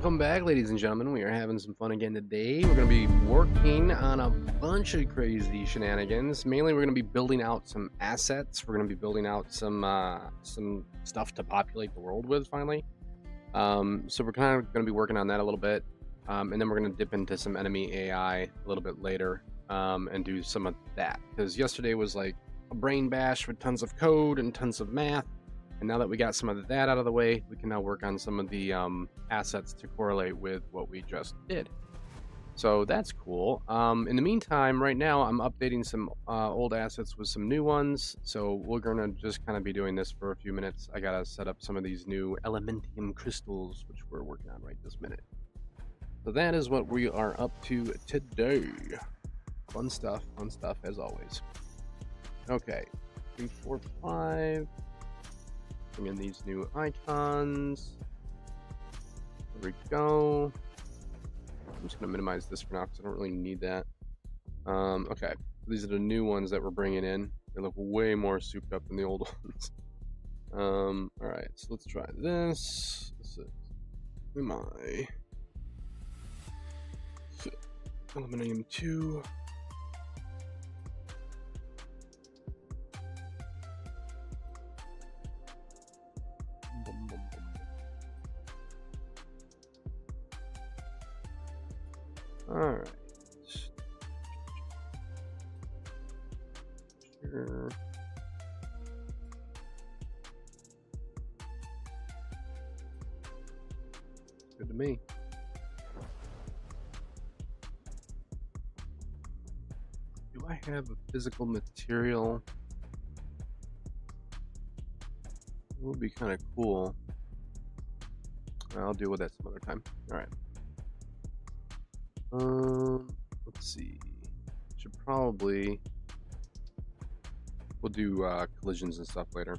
Welcome back, ladies and gentlemen. We are having some fun again today. We're going to be working on a bunch of crazy shenanigans. Mainly, we're going to be building out some assets. We're going to be building out some stuff to populate the world with, finally. So we're kind of going to be working on that a little bit. And then we're going to dip into some enemy AI a little bit later and do some of that. Because yesterday was like a brain bash with tons of code and tons of math. And now that we got some of that out of the way, we can now work on some of the assets to correlate with what we just did. So that's cool. In the meantime, right now, I'm updating some old assets with some new ones. So we're going to just kind of be doing this for a few minutes. I got to set up some of these new Elementium crystals, which we're working on right this minute. So that is what we are up to today. Fun stuff as always. Okay, 3, 4, 5. Bring in these new icons. There we go. I'm just going to minimize this for now because I don't really need that. Okay, these are the new ones that we're bringing in. They look way more souped up than the old ones. Alright, so let's try this. This is my Aluminium 2. Alright. Sure. Good to me. Do I have a physical material? It would be kind of cool. I'll deal with that some other time. Alright. Let's see. Should probably we'll do collisions and stuff later.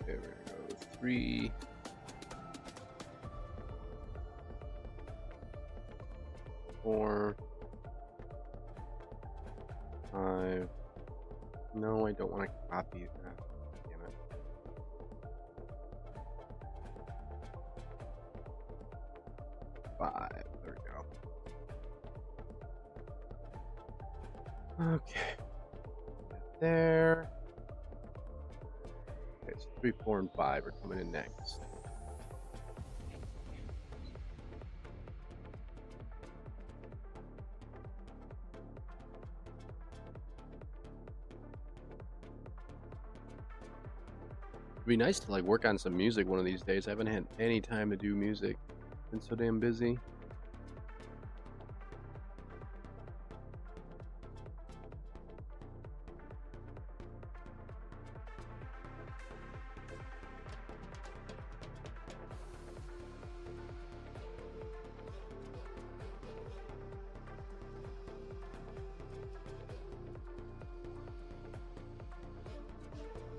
There we go. 3. 4. 5. No, I don't want to copy that. Damn it. 5. There we go. Okay. There. Okay, so 3, 4, and 5 are coming in next. It'd be nice to like work on some music one of these days. I haven't had any time to do music. Been so damn busy.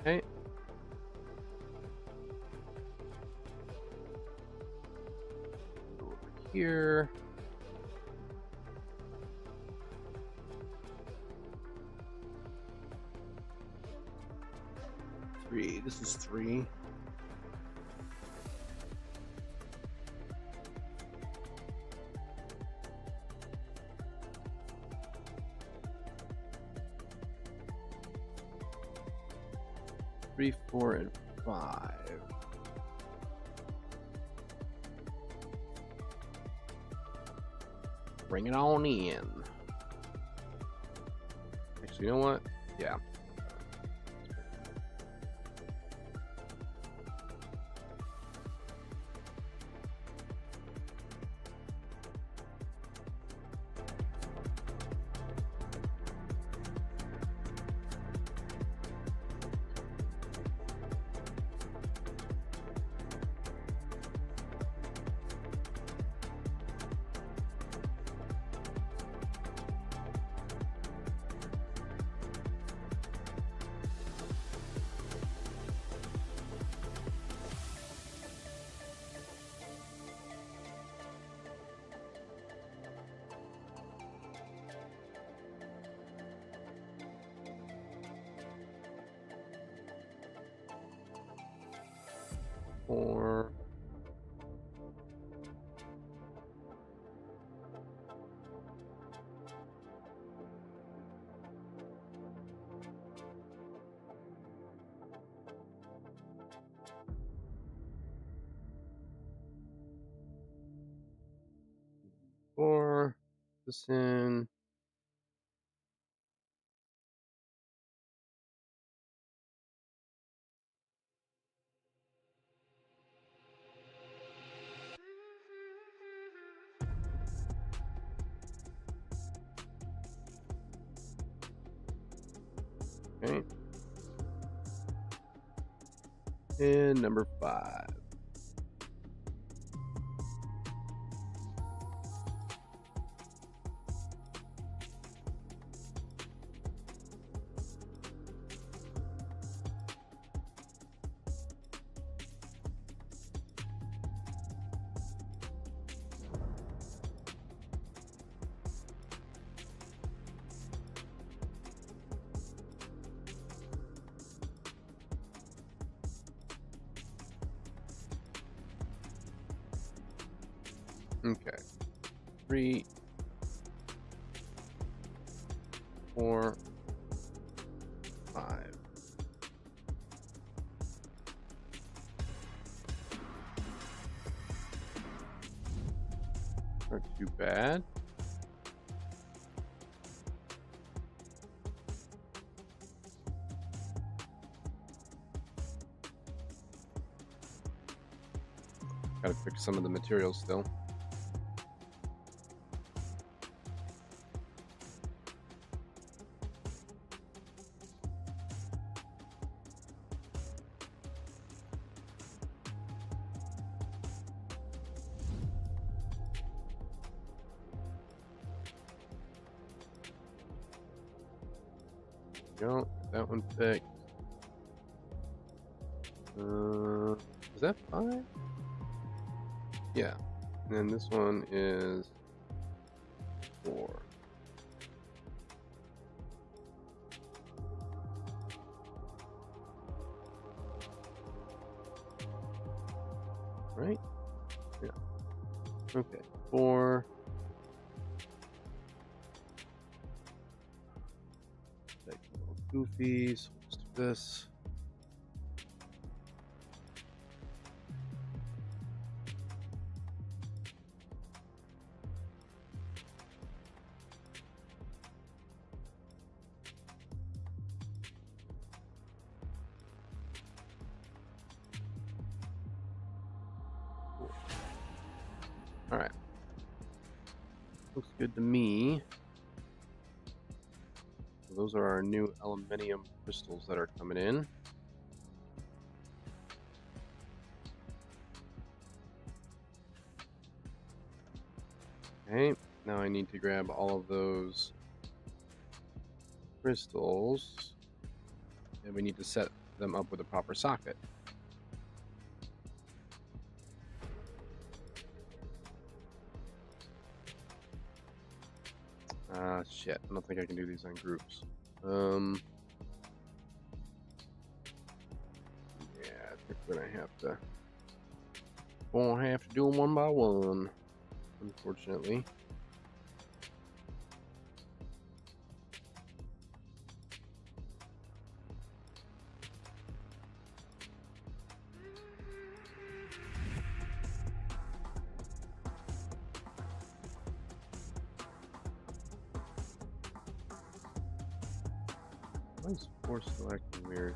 Okay. Go over here. Three. This is 3. Three, 4, and 5. Bring it on in. Actually, you know what? Yeah. 4. Four. This in. Okay. And number 5. Okay. 3, 4, 5. Not too bad. Gotta fix some of the materials still. Go, that one fixed. Is that 5? Yeah. And then this one is 4. Right? Yeah. Okay. 4. Take a little goofy, so let's do this. All right. Looks good to me. So those are our new aluminium crystals that are coming in. Okay, now I need to grab all of those crystals and we need to set them up with a proper socket. Shit, I don't think I can do these on groups. Yeah, I think we're gonna have to. Gonna have to do them one by one, unfortunately. Why is force still acting weird?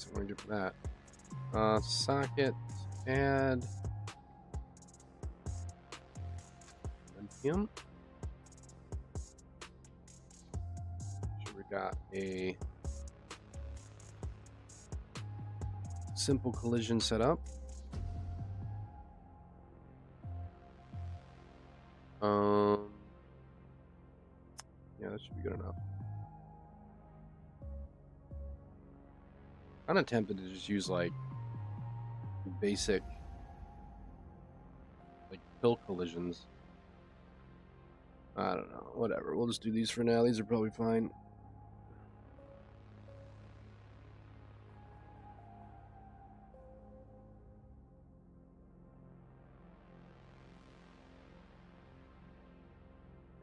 space I want to get for that. Socket, add lithium. Sure, we got a simple collision setup. Yeah, that should be good enough. I'm tempted to just use like basic like pill collisions. I don't know, whatever. We'll just do these for now. These are probably fine.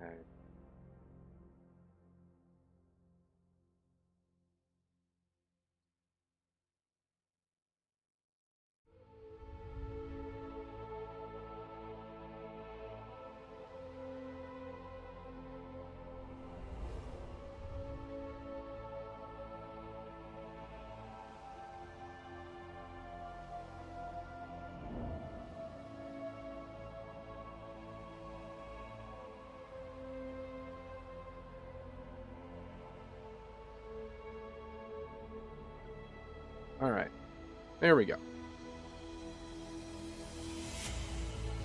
Okay. All right, there we go.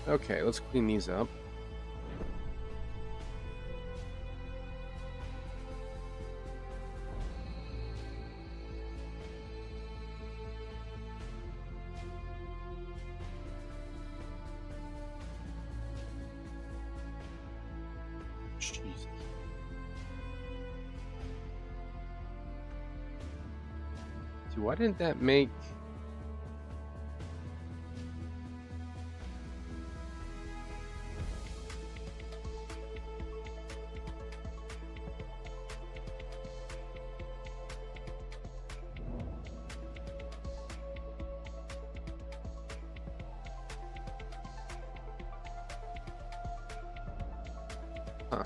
Okay, let's clean these up. Jesus. See, why didn't that make... Huh.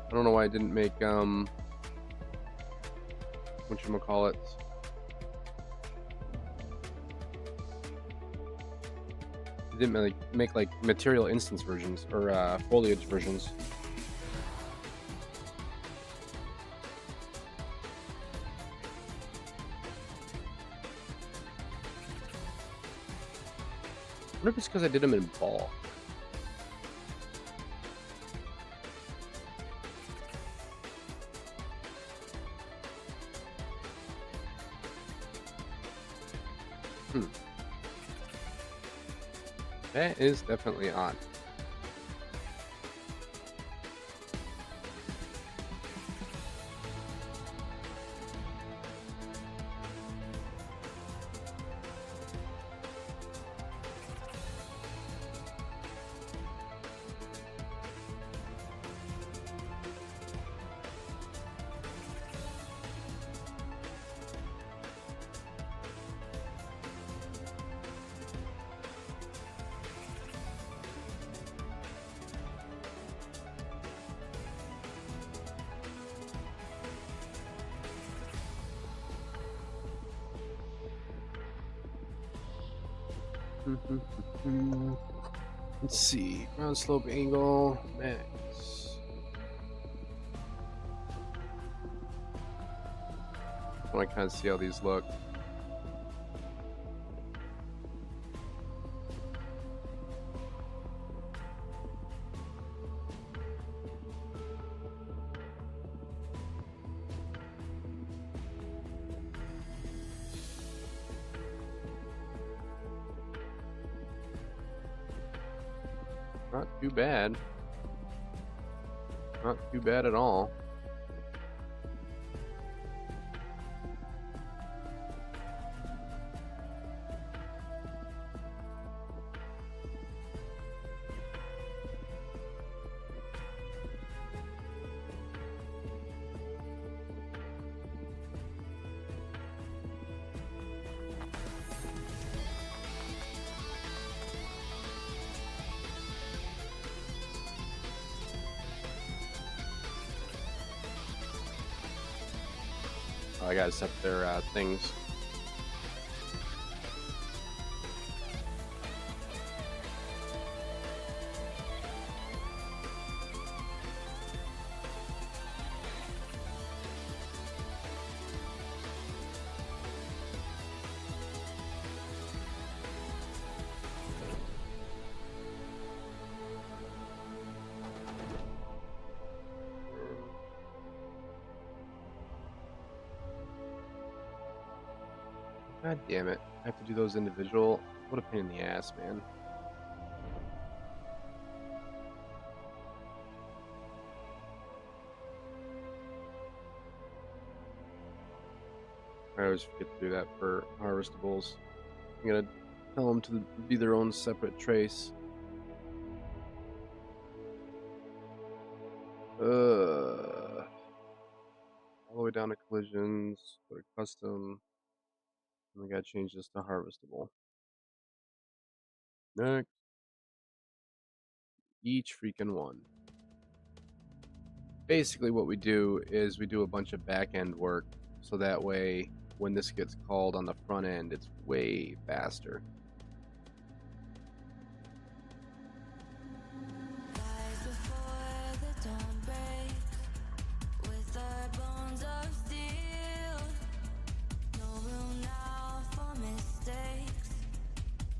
I don't know why I didn't make, whatchamacallit. It didn't make like material instance versions, or foliage versions. I wonder if it's because I did them in bulk. That is definitely odd. Let's see. Ground slope angle. Max. I want to kind of see how these look. Not too bad. Not too bad at all. I gotta set their things. God damn it. I have to do those individual. What a pain in the ass, man. I always forget to do that for harvestables. I'm gonna tell them to be their own separate trace. All the way down to collisions, go to custom, and we gotta change this to harvestable. Next, each freaking one. Basically, what we do is we do a bunch of back end work, so that way when this gets called on the front end, it's way faster. Rise before the dawn breaks, with our bones of steel. No room now for mistakes.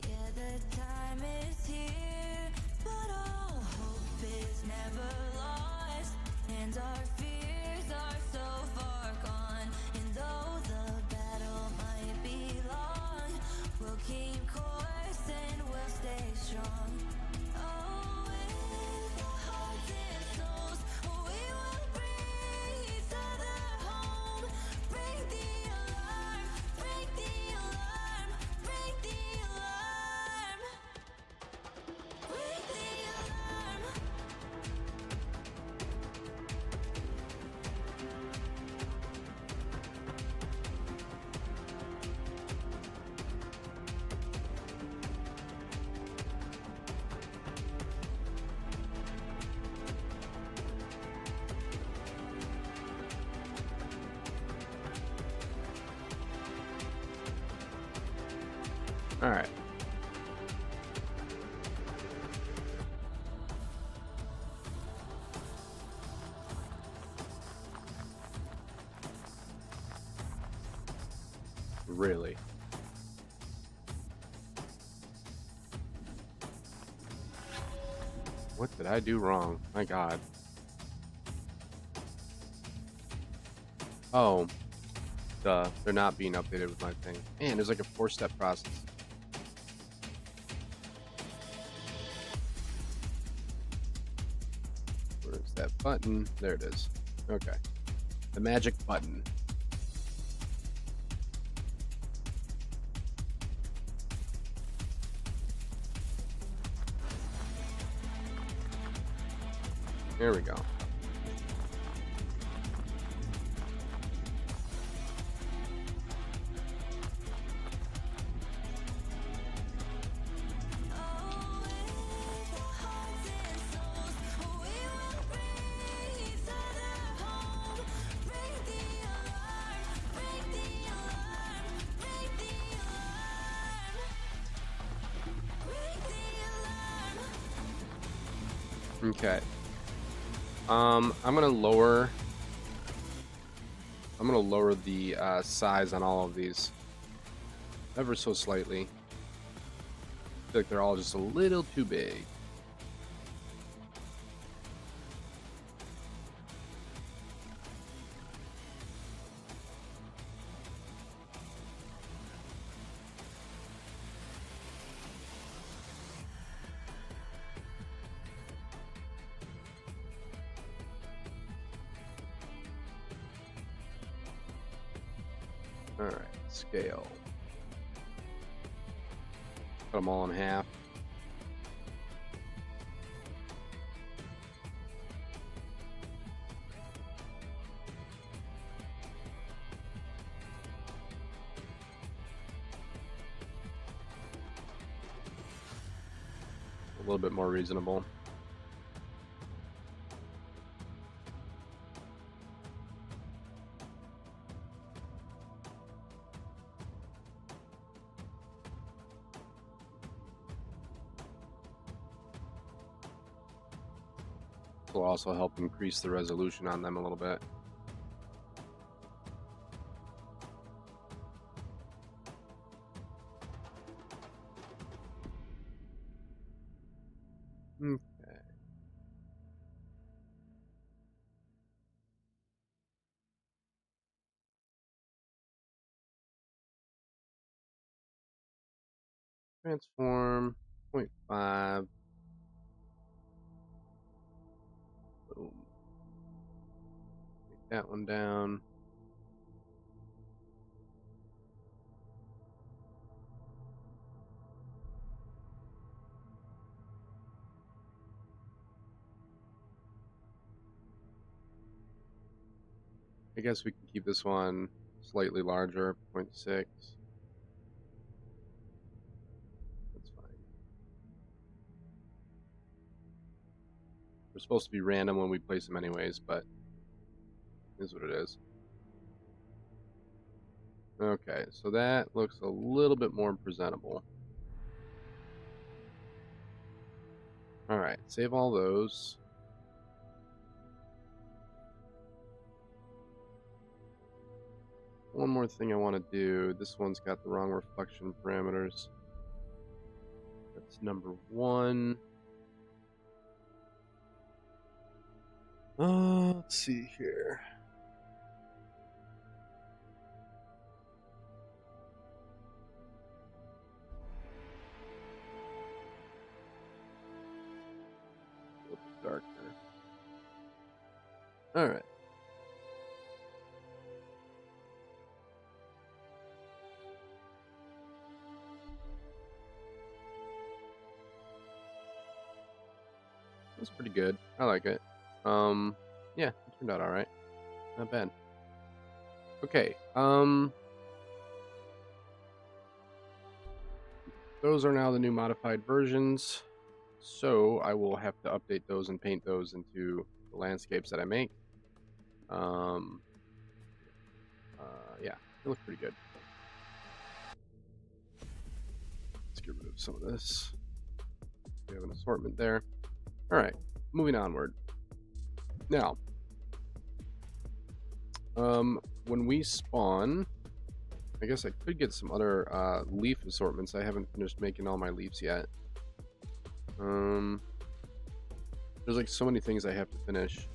Yeah, the time is here, but all hope is never lost. And our fears are so far gone. And though the battle might be long, we'll keep course and we'll stay strong. Oh, with our hearts and souls, we will bring each other home. Break the alarm, break the alarm, break the alarm. Break the alarm. All right. Really? What did I do wrong? My God. Oh, duh. They're not being updated with my thing. Man, there's like a 4-step process. Where's that button? There it is. Okay. The magic button. There we go. Oh, with our hearts and souls, we will bring each other home. Break the alarm, break the alarm, break the alarm. Break the alarm. Okay. I'm gonna lower. I'm gonna lower the size on all of these ever so slightly. I feel like they're all just a little too big. All right, scale. Cut them all in half. A little bit more reasonable. Will also help increase the resolution on them a little bit. Okay. Transform 0.5. Boom. Take that one down. I guess we can keep this one slightly larger, 0.6. That's fine. They're supposed to be random when we place them anyways, but it is what it is. Okay, so that looks a little bit more presentable. Alright, save all those. One more thing I want to do. This one's got the wrong reflection parameters. That's number 1. Let's see here. A little bit darker. Alright. That's pretty good. I like it. Yeah, it turned out alright. Not bad. Okay, those are now the new modified versions. So I will have to update those and paint those into the landscapes that I make. Yeah, they look pretty good. Let's get rid of some of this. We have an assortment there. Alright, moving onward. Now, when we spawn, I guess I could get some other leaf assortments. I haven't finished making all my leaves yet. There's like so many things I have to finish.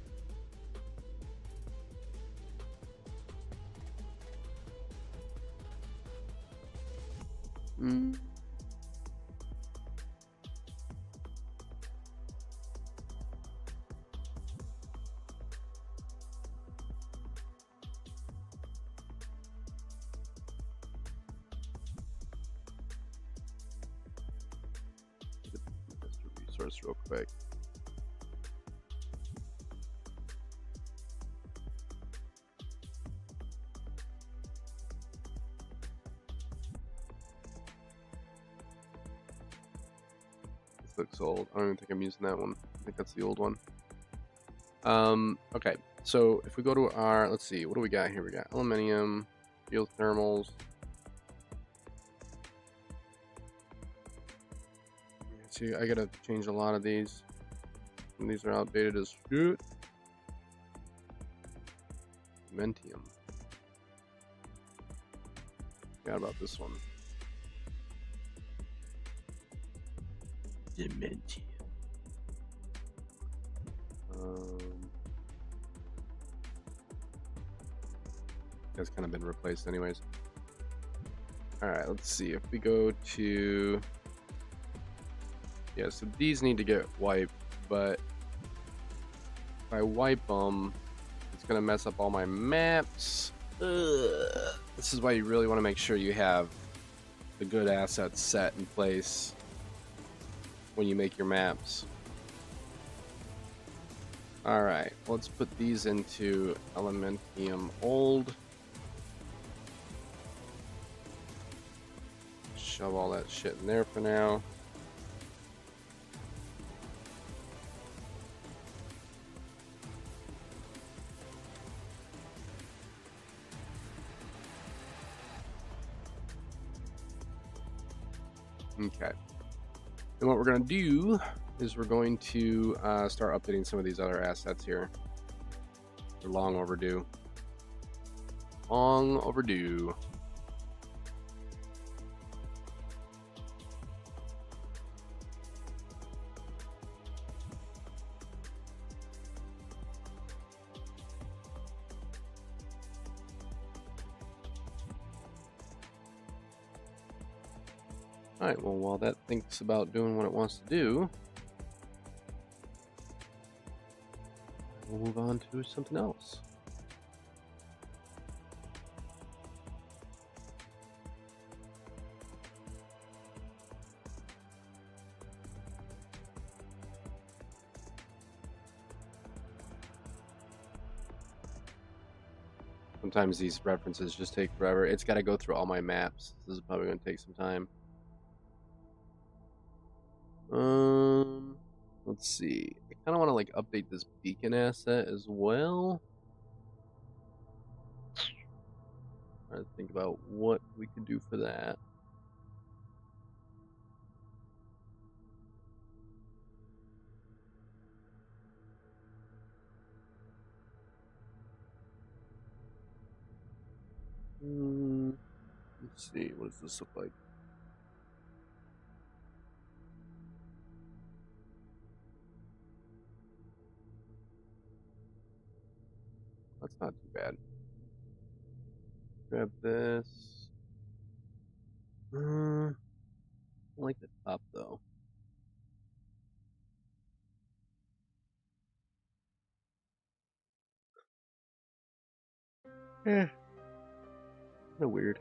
Resource real quick. This looks old. I don't even think I'm using that one. I think that's the old one. Okay, so if we go to our, let's see, what do we got here? We got aluminium, geothermals. See, I gotta change a lot of these. And these are outdated as shit. Mentium. Forgot about this one. Dementium. That's kind of been replaced anyways. Alright, let's see. If we go to... Yeah, so these need to get wiped, but if I wipe them, it's going to mess up all my maps. Ugh. This is why you really want to make sure you have the good assets set in place when you make your maps. Alright, let's put these into Elementium Old. Shove all that shit in there for now. Okay. And what we're going to do is we're going to start updating some of these other assets here. They're long overdue. Long overdue. Alright, well, while that thinks about doing what it wants to do, we'll move on to something else. Sometimes these references just take forever. It's got to go through all my maps. This is probably going to take some time. Let's see. I kind of want to like update this beacon asset as well. Try to think about what we could do for that. Let's see. What does this look like? That's not too bad. Grab this. I like the top though. Kind of weird.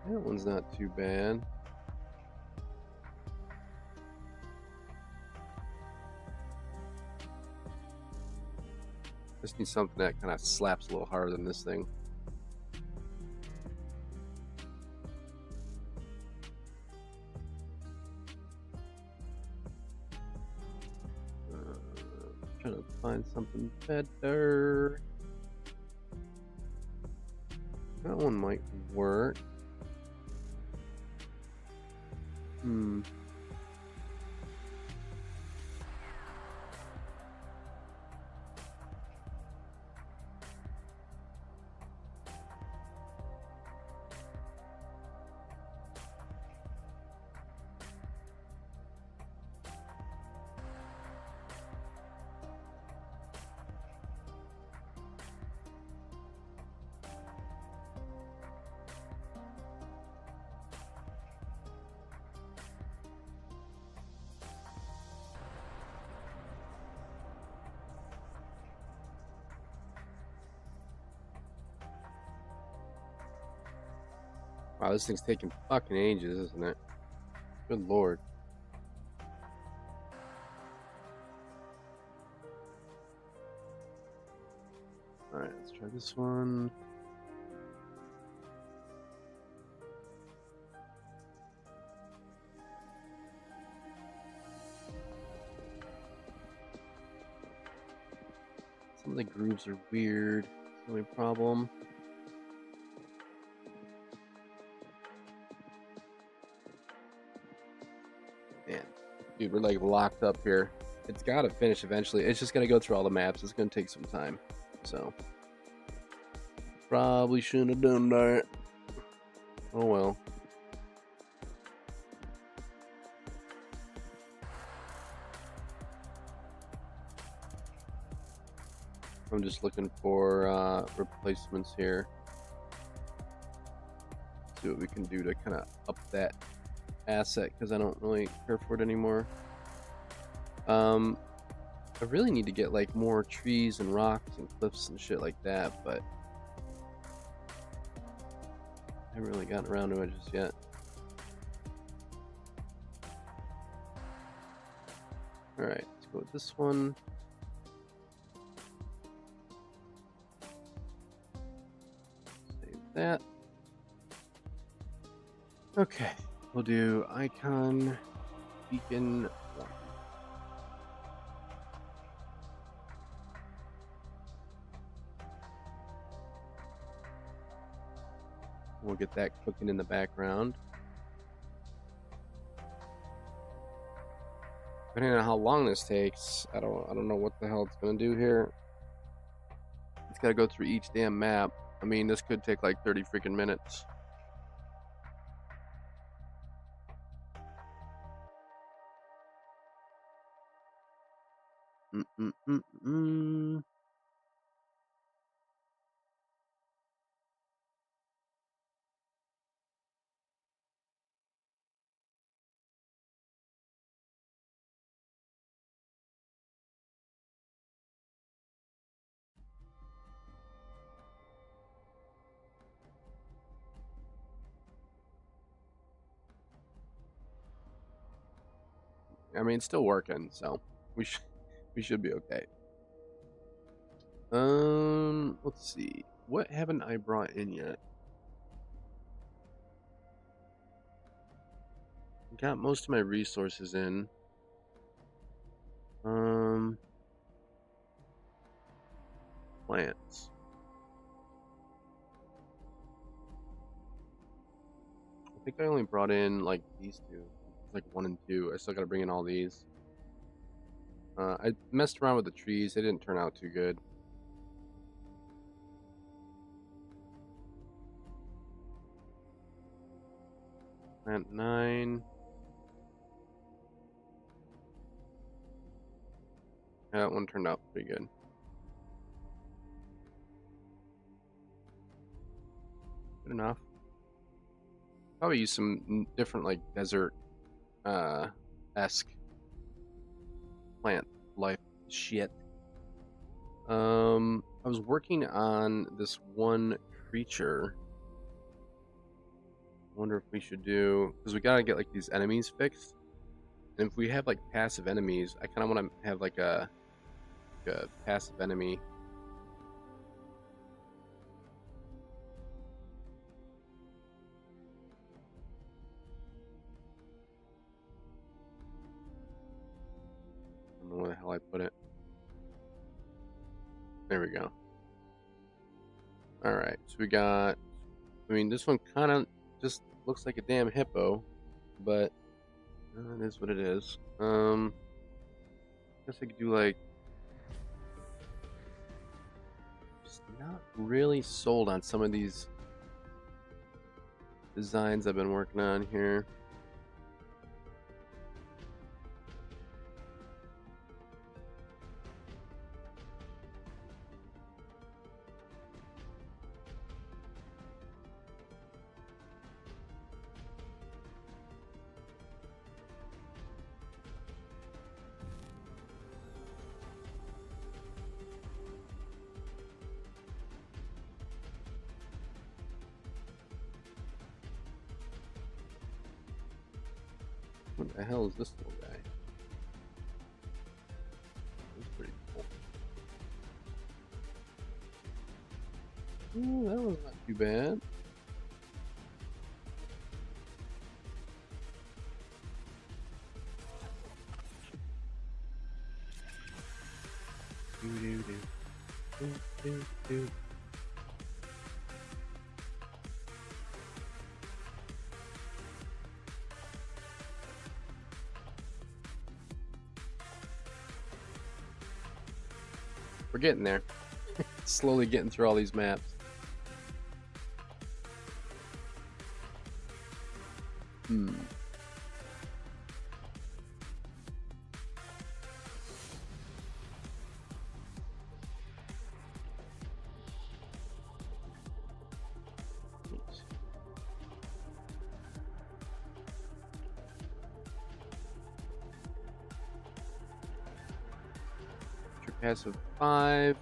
That one's not too bad. Just need something that kind of slaps a little harder than this thing. Trying to find something better. That one might work. Wow, this thing's taking fucking ages, isn't it? Good lord. Alright, let's try this one. Some of the grooves are weird. That's the only problem. Man, dude, we're like locked up here. It's got to finish eventually. It's just got to go through all the maps. It's going to take some time. So, probably shouldn't have done that. Oh well. I'm just looking for replacements here. See what we can do to kind of up that asset, because I don't really care for it anymore. I really need to get like more trees and rocks and cliffs and shit like that, but I haven't really gotten around to it just yet. Alright, let's go with this one. Save that. Okay, we'll do icon, beacon, one. We'll get that cooking in the background. Depending on how long this takes, I don't know what the hell it's gonna do here. It's gotta go through each damn map. I mean, this could take like 30 freaking minutes. Mm-mm-mm-mm. I mean, it's still working, so we should be okay. Let's see. What haven't I brought in yet? Got most of my resources in. Plants. I think I only brought in like these two, like 1 and 2. I still gotta bring in all these. I messed around with the trees. They didn't turn out too good. Plant 9. Yeah, that one turned out pretty good. Good enough. Probably use some different like desert esque plant life shit. I was working on this one creature. I wonder if we should do, because we gotta get like these enemies fixed. And if we have like passive enemies, I kind of want to have like a passive enemy. I don't know where the hell I put it. There we go. Alright, so we got, I mean, this one kind of just looks like a damn hippo, but it is what it is. I guess I could do like, just not really sold on some of these designs I've been working on here. What the hell is this little guy? That's pretty cool. Ooh, that was not too bad. Do. We're getting there. Slowly getting through all these maps. Passive 5.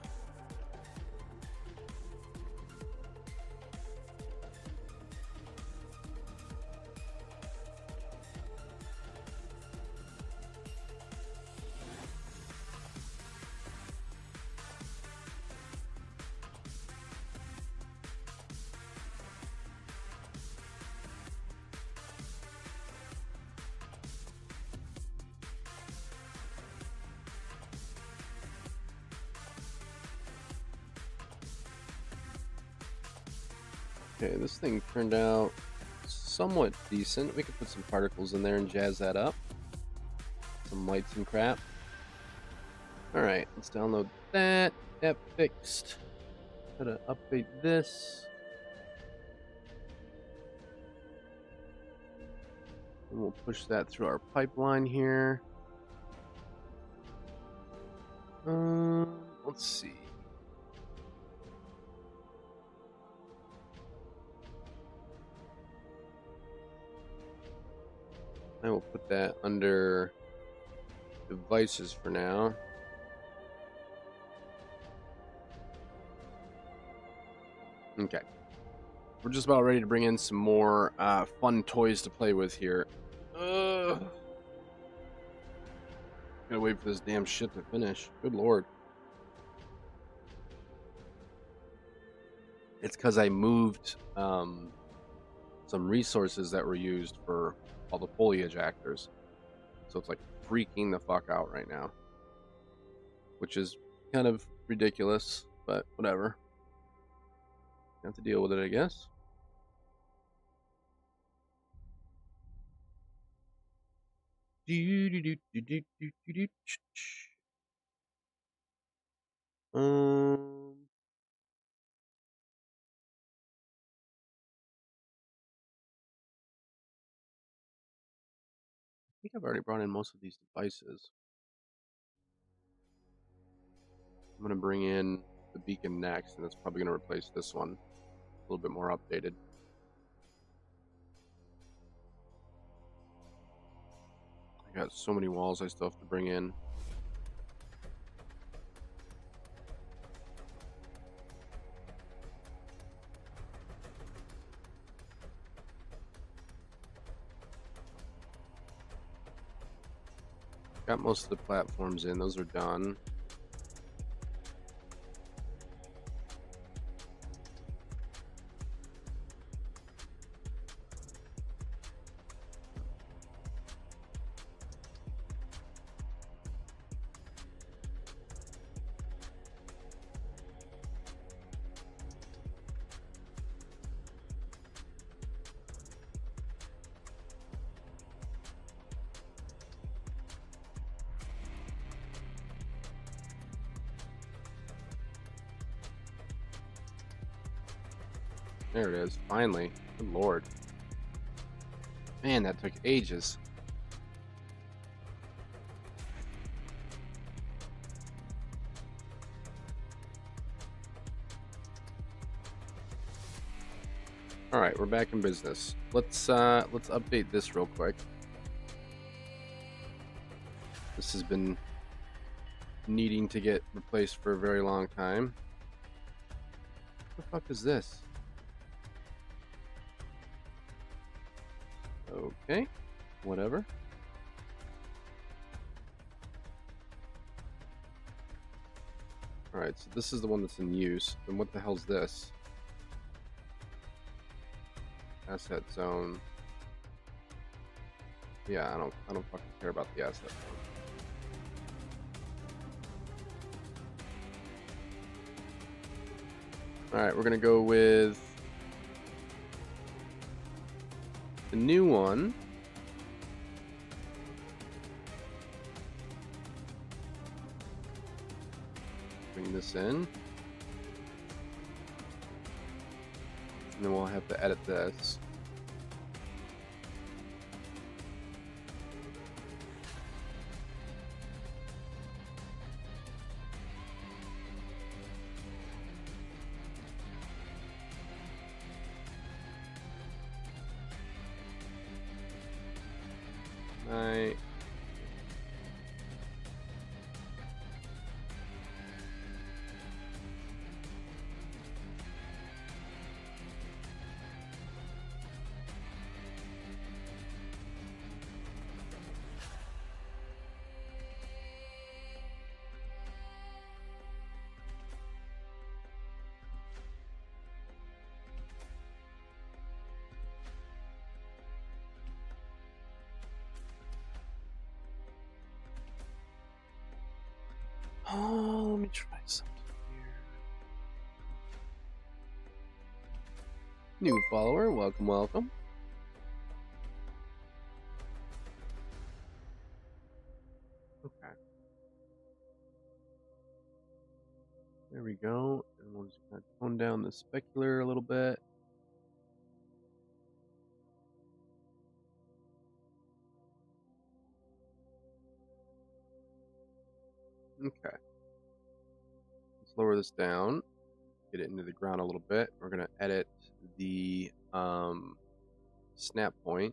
Okay, this thing turned out somewhat decent. We could put some particles in there and jazz that up. Some lights and crap. Alright, let's download that. That fixed. Gotta update this. And we'll push that through our pipeline here. Let's see. I will put that under devices for now. Okay. We're just about ready to bring in some more fun toys to play with here. Ugh. Gotta wait for this damn shit to finish. Good lord. It's because I moved some resources that were used for all the foliage actors. So it's like freaking the fuck out right now. Which is kind of ridiculous, but whatever. Have to deal with it, I guess. Um, I think I've already brought in most of these devices. I'm gonna bring in the beacon next, and it's probably gonna replace this one. A little bit more updated. I got so many walls I still have to bring in. Got most of the platforms in, those are done. There it is, finally. Good lord. Man, that took ages. All right, we're back in business. Let's update this real quick. This has been needing to get replaced for a very long time. What the fuck is this? Okay, whatever. Alright, so this is the one that's in use. Then what the hell's this? Asset zone. Yeah, I don't fucking care about the asset zone. Alright, we're gonna go with the new one. Bring this in. And then we'll have to edit this. Right. Oh, let me try something here. New follower, welcome, welcome. Okay. There we go. And we'll just kind of tone down the specular a little bit. Okay. Let's lower this down. Get it into the ground a little bit. We're going to edit the snap point.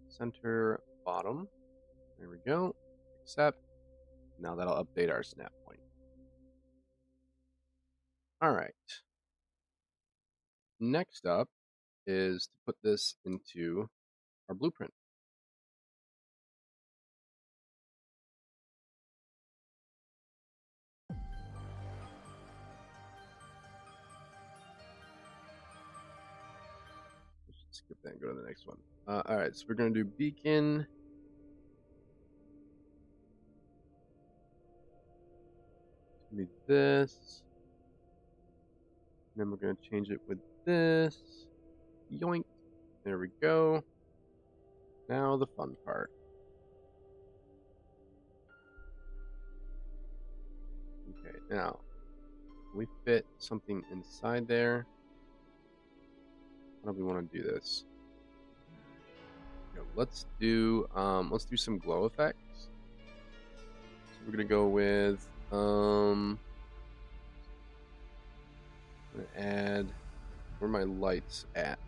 Center bottom. There we go. Accept. Now that'll update our snap point. All right. Next up is to put this into our blueprint. Skip that and go to the next one. All right, so we're going to do beacon. It's going to be this. And then we're going to change it with this. Yoink. There we go. Now the fun part. Okay, now we fit something inside there. How do we want to do this? Let's do some glow effects. So we're gonna go with I'm gonna add where my lights at.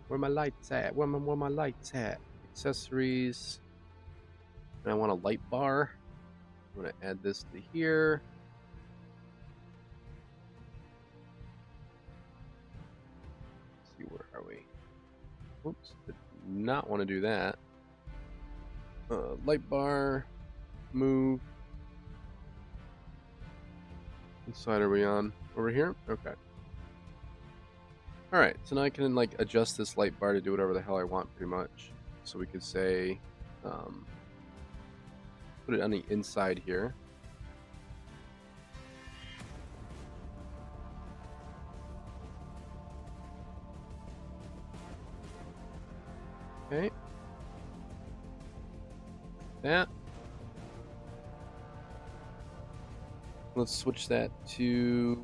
Where my lights at? Where my lights at? Accessories. And I want a light bar. I'm gonna add this to here. Let's see, where are we? Oops, did not want to do that. Light bar, move. What side are we on? Over here? Okay. Alright, so now I can like adjust this light bar to do whatever the hell I want pretty much. So we could say put it on the inside here. Okay. That. Let's switch that to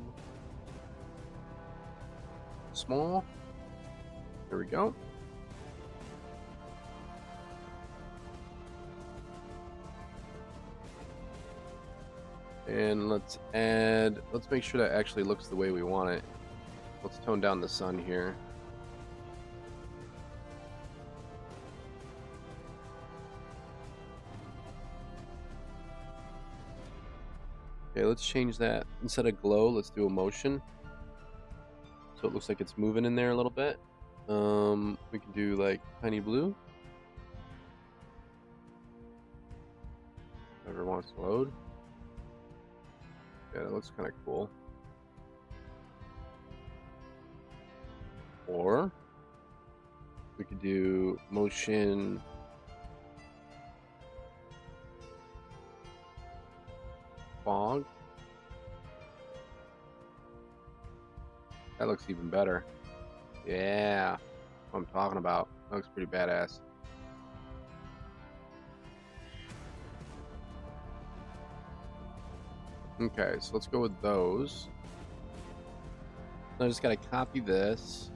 small. There we go. And let's make sure that actually looks the way we want it. Let's tone down the sun here. Okay, let's change that. Instead of glow, let's do a motion. So it looks like it's moving in there a little bit. We can do like tiny blue. Whoever wants to load. Yeah, that looks kind of cool. Or we could do motion fog. That looks even better. Yeah, that's what I'm talking about. That looks pretty badass. Okay, so let's go with those. I just gotta copy this.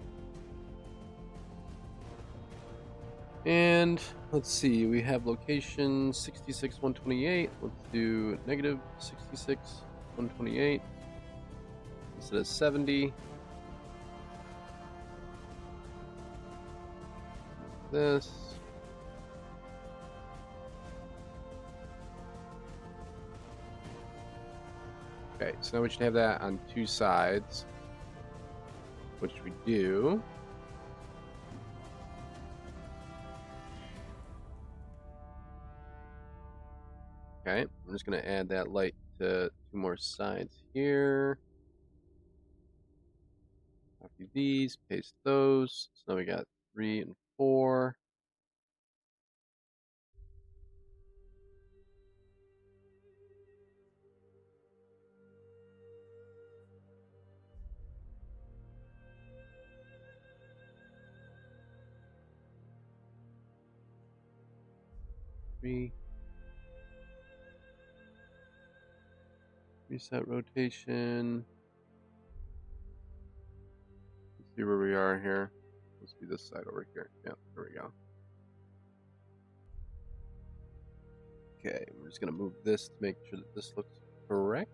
And let's see, we have location 66 128. Let's do negative 66 128 instead of 70. This. Okay, so now we should have that on two sides, which we do. Okay, I'm just going to add that light to two more sides here. Copy these, paste those. So now we got 3 and 4. 3. Reset rotation. Let's see where we are here. Let's be this side over here. Yep, there we go. Okay, we're just gonna move this to make sure that this looks correct.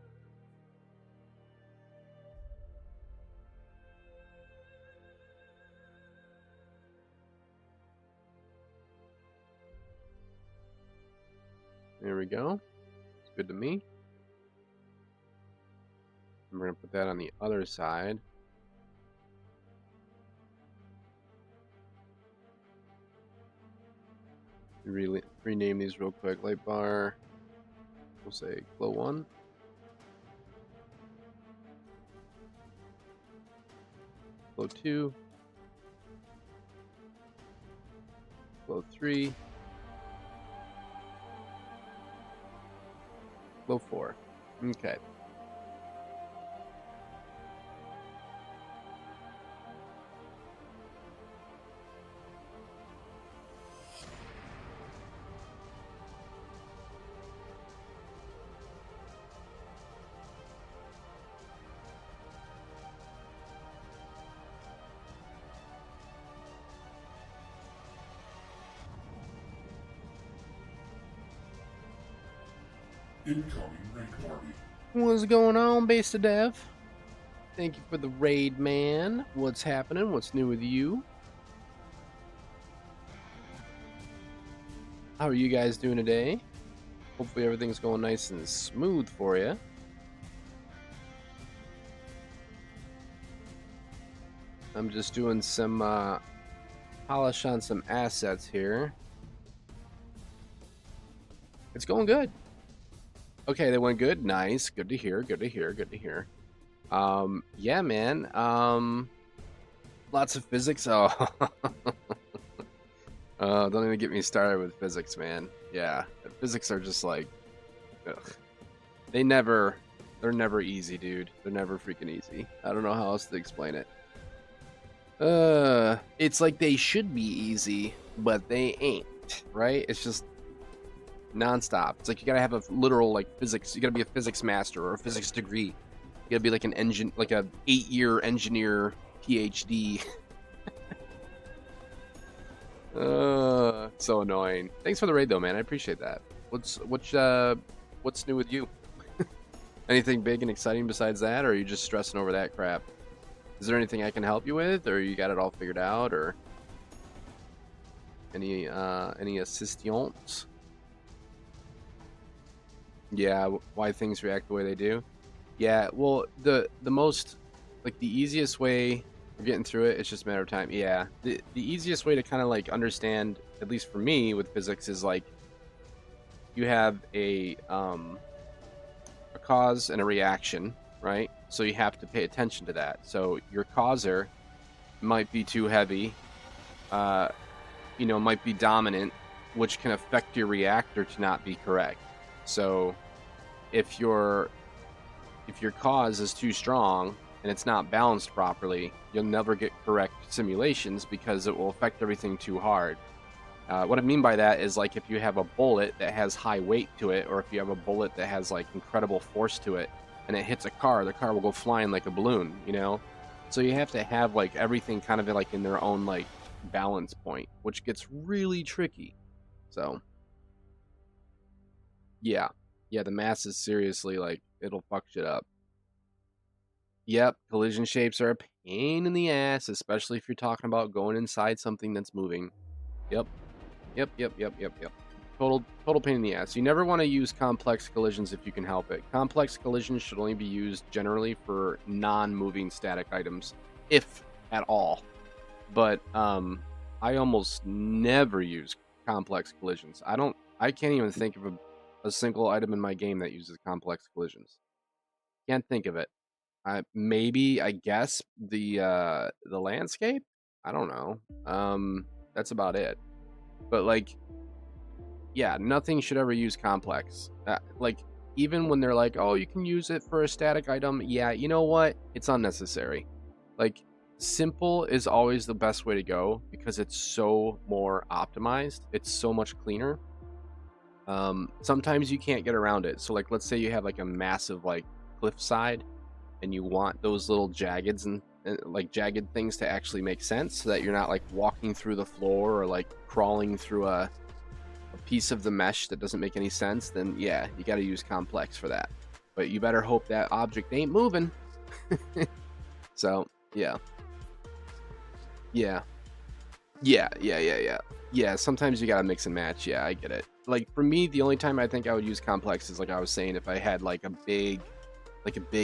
There we go. It's good to me. And we're gonna put that on the other side. Rename these real quick. Light bar. We'll say glow 1. Glow 2. Glow 3. Glow 4. Okay. Incoming raid party. What's going on, Base to Dev? Thank you for the raid, man. What's happening? What's new with you? How are you guys doing today? Hopefully everything's going nice and smooth for you. I'm just doing some polish on some assets here. It's going good. Okay, they went good. Nice. Good to hear. Good to hear. Good to hear. Yeah, man. Lots of physics. Oh. Don't even get me started with physics, man. Yeah. Physics are just like, ugh. They're never easy, dude. They're never freaking easy. I don't know how else to explain it. It's like they should be easy, but they ain't, right? It's just nonstop. It's like you gotta have a literal like physics. You gotta be a physics master or a physics degree. You gotta be like an engine, like a 8-year engineer PhD. So annoying. Thanks for the raid though, man. I appreciate that. What's new with you? Anything big and exciting besides that, or are you just stressing over that crap? Is there anything I can help you with, or you got it all figured out, or any assistance? Yeah, why things react the way they do. Yeah, well, the most, like, the easiest way of getting through it, it's just a matter of time. Yeah, the easiest way to kind of like understand, at least for me with physics, is like you have a cause and a reaction, right? So you have to pay attention to that. So your causer might be too heavy, might be dominant, which can affect your reactor to not be correct. So if your cause is too strong and it's not balanced properly, you'll never get correct simulations because it will affect everything too hard. What I mean by that is, like, if you have a bullet that has high weight to it, or if you have a bullet that has like incredible force to it, and it hits a car, the car will go flying like a balloon, you know? So you have to have like everything kind of like in their own like balance point, which gets really tricky. So yeah, the mass is seriously like, it'll fuck shit up. Yep, collision shapes are a pain in the ass, especially if you're talking about going inside something that's moving. Yep. Total pain in the ass. You never want to use complex collisions if you can help it. Complex collisions should only be used generally for non-moving static items, if at all. But I almost never use complex collisions. I can't even think of a single item in my game that uses complex collisions. Can't think of it. Maybe, I guess, the landscape? I don't know. That's about it. But like, yeah, nothing should ever use complex. Like, even when they're like, oh, you can use it for a static item, yeah, you know what? It's unnecessary. Like, simple is always the best way to go because it's so more optimized. It's so much cleaner. Sometimes you can't get around it. So like, let's say you have like a massive like cliffside, and you want those little jaggeds and like jagged things to actually make sense, so that you're not like walking through the floor or like crawling through a piece of the mesh that doesn't make any sense. Then yeah, you got to use complex for that. But you better hope that object ain't moving. So yeah. Yeah, sometimes you gotta mix and match. Yeah, I get it. Like for me, the only time I think I would use complex is like I was saying, if I had like a big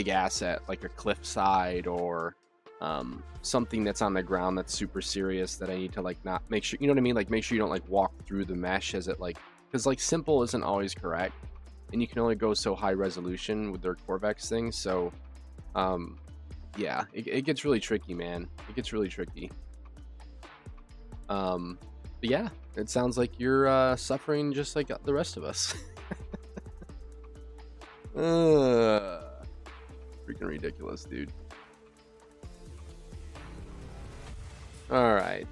asset, like a cliffside or something that's on the ground that's super serious that I need to like not make sure, you know what I mean? Like make sure you don't like walk through the mesh as it like, because like simple isn't always correct, and you can only go so high resolution with their Corvex things. So yeah, it gets really tricky, man. It gets really tricky. But yeah, it sounds like you're suffering just like the rest of us. Freaking ridiculous, dude. All right.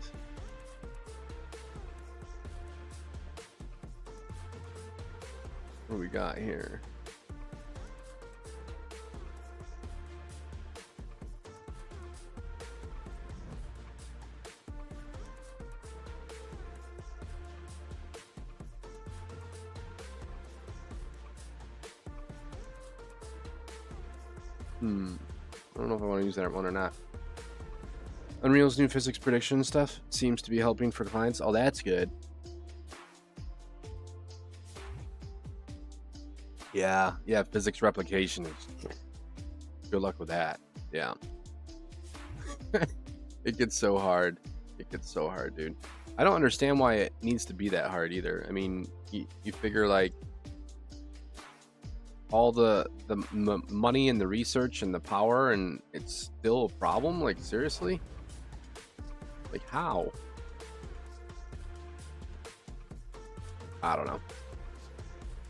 What do we got here? I don't know if I want to use that one or not. Unreal's new physics prediction stuff seems to be helping for clients. Oh, that's good. Yeah, physics replication is good luck with that. Yeah. It gets so hard. It gets so hard, dude. I don't understand why it needs to be that hard either. I mean, you figure like all the money and the research and the power, and it's still a problem? Like seriously? Like how? I don't know.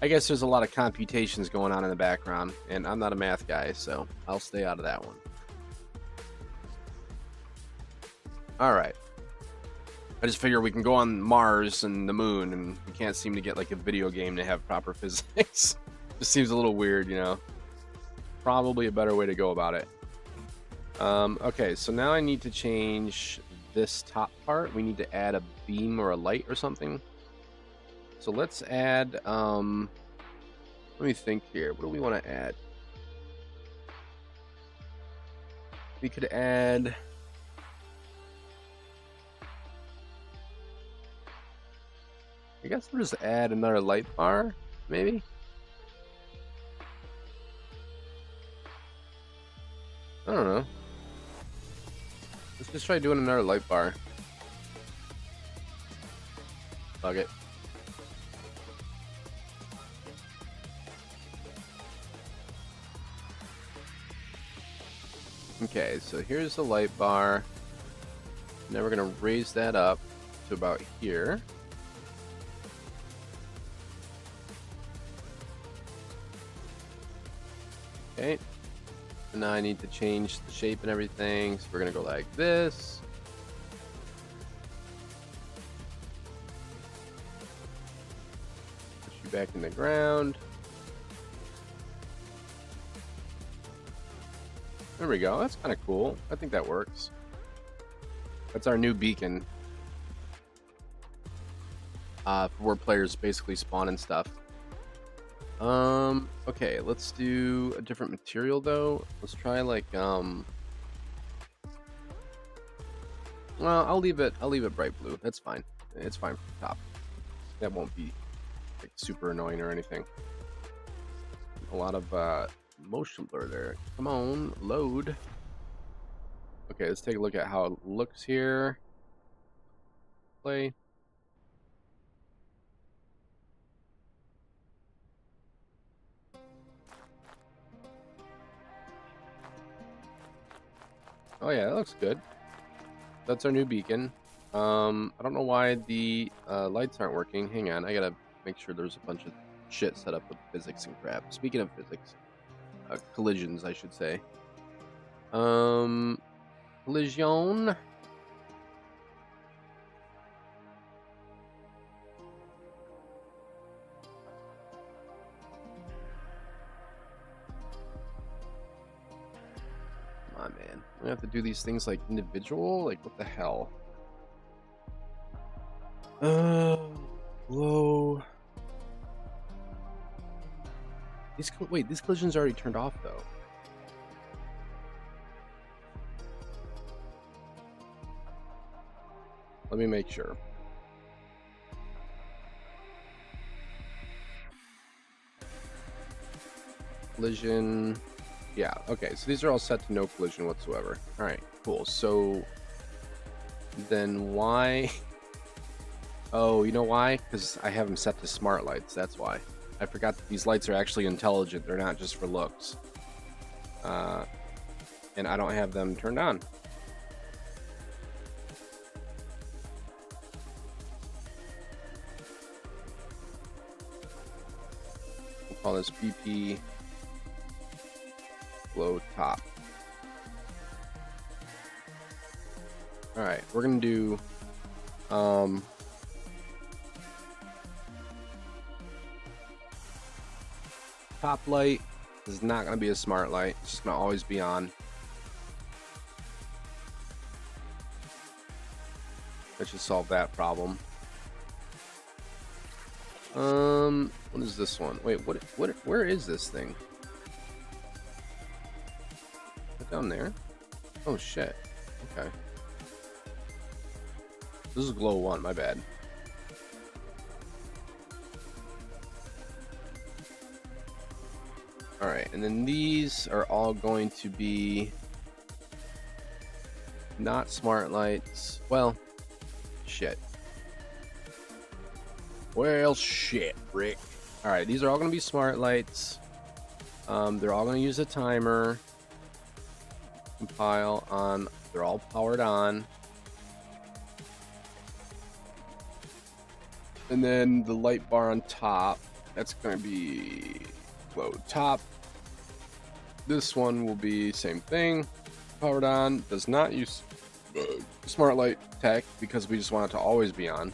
I guess there's a lot of computations going on in the background, and I'm not a math guy, so I'll stay out of that one. All right. I just figure we can go on Mars and the moon, and we can't seem to get like a video game to have proper physics. Just seems a little weird, you know. Probably a better way to go about it. Okay, so now I need to change this top part. We need to add a beam or a light or something. So let's add, let me think here. What do we want to add? We could add, I guess we'll just add another light bar, maybe? I don't know. Let's just try doing another light bar. Fuck it. Okay, so here's the light bar. Now we're gonna raise that up to about here. Okay. And now I need to change the shape and everything. So we're gonna go like this. Push you back in the ground. There we go. That's kind of cool. I think that works. That's our new beacon. For where players basically spawn and stuff. Okay, let's do a different material though. Let's try like well, I'll leave it bright blue. That's fine. It's fine for the top. That won't be like super annoying or anything. A lot of motion blur there. Come on, load. Okay, let's take a look at how it looks here. Play. Oh yeah, that looks good. That's our new beacon. I don't know why the lights aren't working. Hang on, I gotta make sure there's a bunch of shit set up with physics and crap. Speaking of physics, collisions, I should say. Collision. man. I have to do these things like individual? Like, what the hell? Glow. Wait, this collision's already turned off, though. Let me make sure. Collision. Yeah, okay, so these are all set to no collision whatsoever. Alright, cool. So then why? Oh, you know why? Because I have them set to smart lights, that's why. I forgot that these lights are actually intelligent, they're not just for looks. And I don't have them turned on. We'll call this BP Glow Top. Alright, we're gonna do top light is not going to be a smart light. It's just going to always be on. That should solve that problem. What is this one? Wait, where is this thing? Is it down there? Oh shit. Okay. This is glow 1, my bad. Alright, and then these are all going to be not smart lights. Well, shit. Well, shit, Rick. Alright, these are all going to be smart lights. They're all going to use a timer. Compile on. They're all powered on. And then the light bar on top, that's going to be glow top. This one will be same thing, powered on. Does not use smart light tech because we just want it to always be on.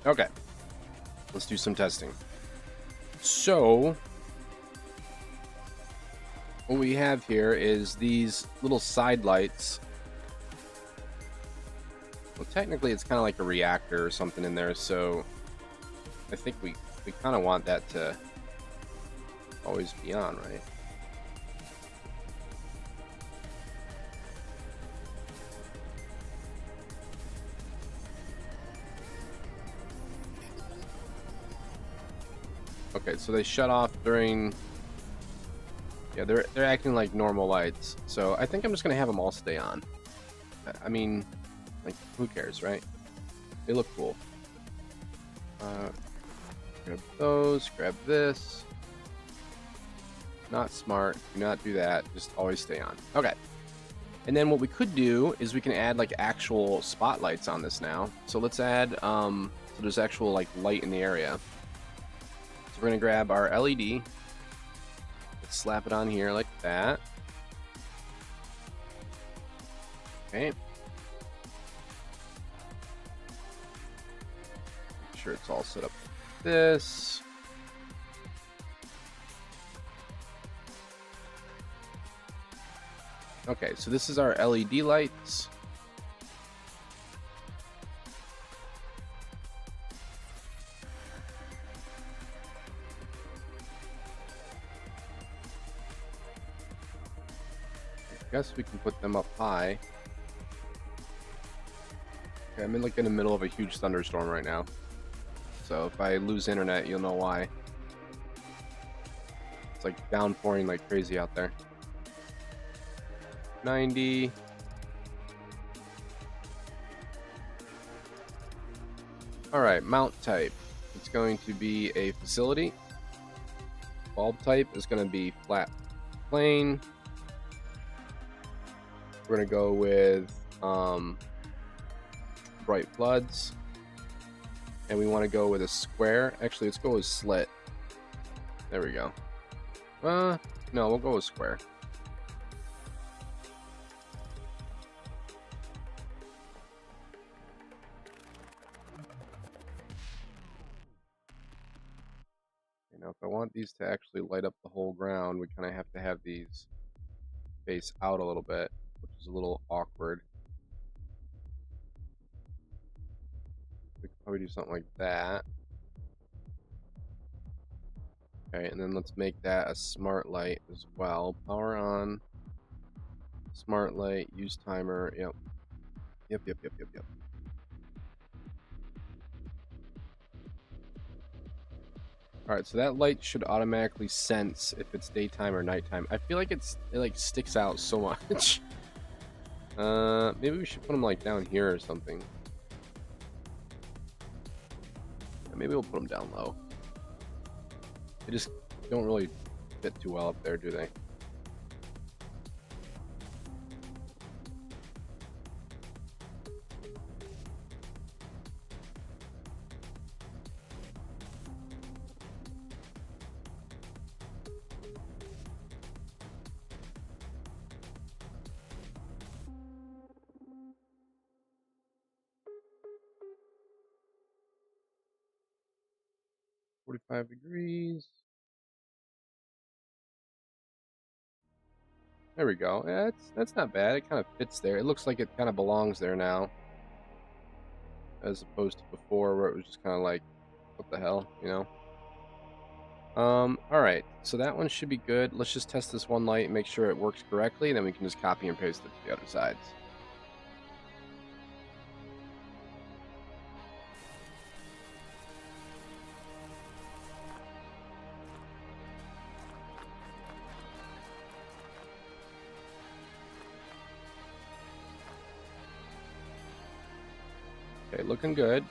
Okay, let's do some testing. So what we have here is these little side lights. Well, technically it's kind of like a reactor or something in there, so I think we kind of want that to always be on, right? Okay, so they shut off during. Yeah, they're acting like normal lights. So I think I'm just gonna have them all stay on. I mean, like, who cares, right? They look cool. Grab those. Grab this. Not smart. Do not do that. Just always stay on. Okay. And then what we could do is we can add like actual spotlights on this now. So let's add so there's actual like light in the area. So we're gonna grab our LED. Let's slap it on here like that. Okay. Make sure it's all set up like this. Okay, so this is our LED lights. I guess we can put them up high. Okay, I'm in like in the middle of a huge thunderstorm right now. So if I lose internet, you'll know why. It's like downpouring like crazy out there. 90. Alright, mount type. It's going to be a facility. Bulb type is going to be flat plane. We're going to go with bright floods. And we want to go with a square. Actually, let's go with slit. There we go. No, we'll go with square. Now, if I want these to actually light up the whole ground, we kind of have to have these face out a little bit. which is a little awkward. We could probably do something like that. Okay, and then let's make that a smart light as well. Power on, smart light, use timer. Yep. Yep. Alright, so that light should automatically sense if it's daytime or nighttime. I feel like it like sticks out so much. Maybe we should put them like down here or something. Maybe we'll put them down low. They just don't really fit too well up there, do they? .45 degrees. There we go. Yeah, that's not bad. It kind of fits there. It looks like it kind of belongs there now, as opposed to before where it was just kind of like, what the hell, you know? All right. So that one should be good. Let's just test this one light and make sure it works correctly, and then we can just copy and paste it to the other sides. Okay, looking good.